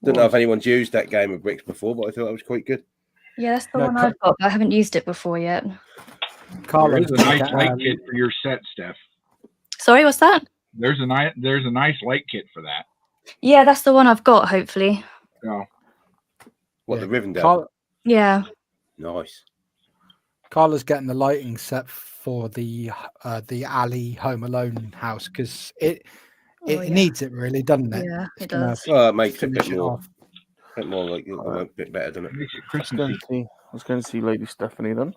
Don't know if anyone's used that Game of Bricks before, but I thought that was quite good. Yeah, that's the one I've got, but I haven't used it before yet. There's a nice light kit for your set, Steph. Sorry, what's that? There's a nice light kit for that. Yeah, that's the one I've got, hopefully. Oh. What, the Rivendell? Yeah. Nice. Carla's getting the lighting set for the Alley Home Alone house because it needs it really, doesn't it? Yeah, it does. Well, it makes it a bit more like a bit better, doesn't it? Let's go and see Lady Stephanie then.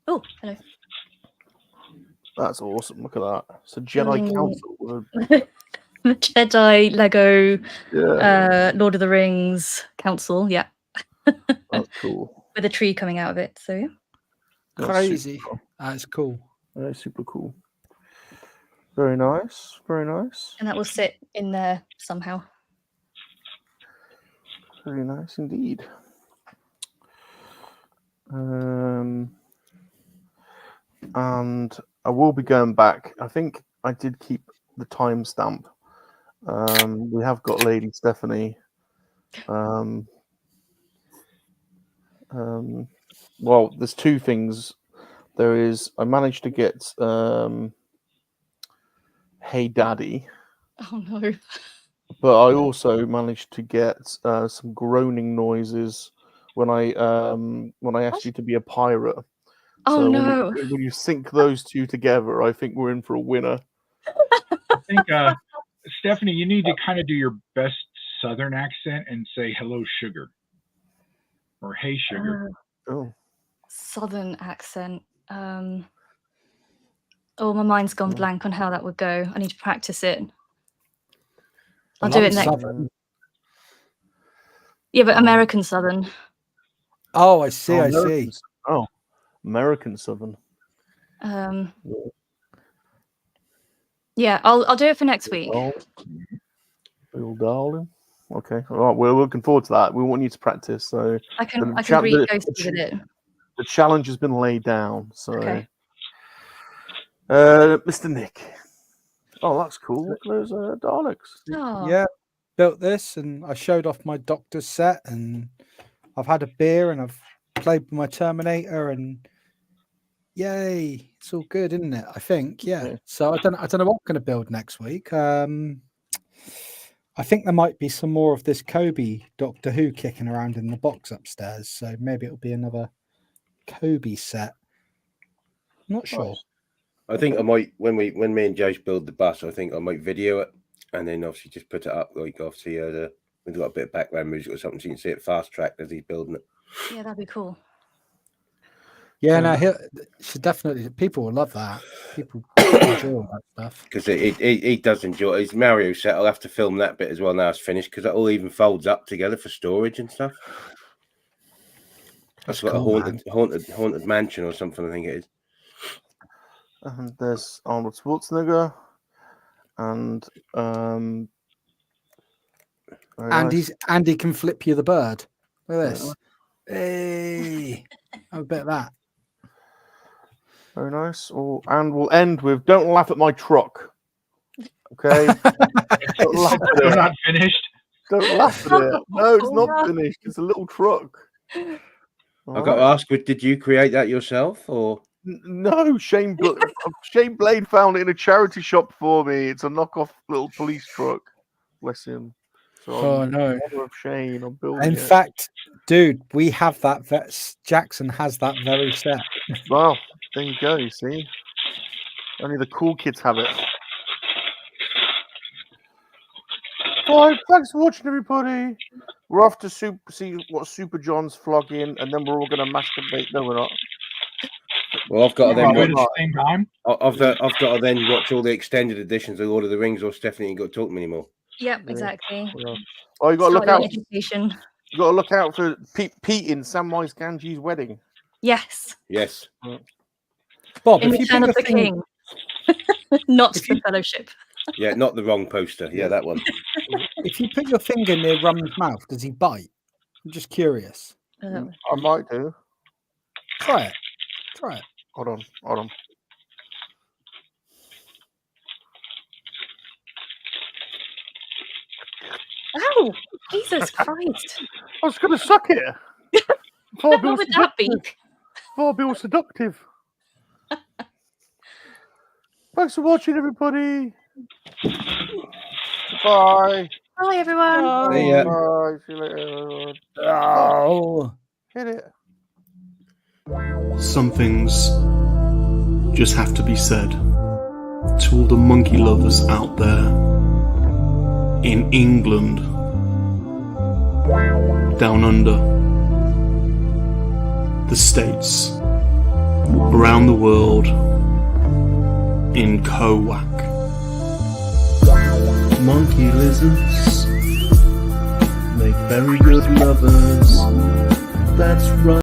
Oh, hello. That's awesome. Look at that. It's a Jedi Council. The Jedi Lego Lord of the Rings Council. Yeah. That's cool. with a tree coming out of it. So yeah. That's Crazy. super cool. That's cool. That's super cool. Very nice. Very nice. And that will sit in there somehow. Very nice indeed. And I will be going back. I think I did keep the timestamp. We have got Lady Stephanie. Well, there's two things. There is, I managed to get Hey Daddy. Oh no. But I also managed to get some groaning noises when I asked you to be a pirate. Oh So no. when you sync those two together, I think we're in for a winner. I think, Stephanie, you need to kind of do your best Southern accent and say "Hello, sugar," or "Hey, sugar." Oh, Southern accent. Oh, my mind's gone blank on how that would go. I need to practice it. I'll do it next. Southern. Yeah, but American Southern. Oh, I see. I see. American, oh, American Southern. Yeah, I'll do it for next week. Oh, little darling. Okay, all right. We're looking forward to that. We want you to practice. So I can read Ghosty with it. the challenge has been laid down. So, Okay. Mr. Nick. Oh, that's cool. Look at those Daleks. Oh. Yeah, built this and I showed off my Doctor set and I've had a beer and I've played with my Terminator and yay, it's all good, isn't it? I think, yeah. So I don't know what I'm going to build next week. I think there might be some more of this Kobe Doctor Who kicking around in the box upstairs. So maybe it'll be another Kobe set. Not sure. I think I might when me and Jace build the bus. I think I might video it and then obviously just put it up like obviously we've got a bit of background music or something so you can see it fast tracked as he's building it. Yeah, that'd be cool. Yeah, no, should definitely. People will love that. People enjoy all that stuff because he does enjoy his Mario set. I'll have to film that bit as well now it's finished because it all even folds up together for storage and stuff. That's like cool, a haunted mansion or something. I think it is. And there's Arnold Schwarzenegger, and Andy can flip you the bird. Look at this. Hey, have a bit of that. Very nice. Oh, and we'll end with "Don't laugh at my truck." Okay. Don't laugh at They're it. not finished. Don't laugh at it. No, it's not finished. It's a little truck. I've got to ask, did you create that yourself or? No, Shane Blade found it in a charity shop for me. It's a knockoff little police truck. Bless him. So no. Of Shane, I'm building In fact, dude, we have that. Jackson has that very set. Well, there you go. You see, only the cool kids have it. All right, thanks for watching, everybody. We're off to see what Super John's flogging, and then we're all going to masturbate. No, we're not. Well, I've got to then At the same time. I've got to then watch all the extended editions of Lord of the Rings, or Stephanie ain't got to talk to me anymore. Yep, exactly. Oh, you got to look out. Education. You got to look out for Pete in Samwise Gamgee's wedding. Yes. Yes. Bob, In if you Return put of the King. Not the Fellowship. Yeah, not the wrong poster. Yeah, that one. If you put your finger near Rum's mouth, does he bite? I'm just curious. I might do. Try it. Hold on. Oh, Jesus Christ. I was going to suck it. What would that be? Far seductive. Thanks for watching, everybody. Bye. Bye, everyone. See ya. Bye. See you later. Oh. Hit it. Some things just have to be said to all the monkey lovers out there in England, down under, the States, around the world, in KoWaK. Monkey lizards make very good lovers. That's right.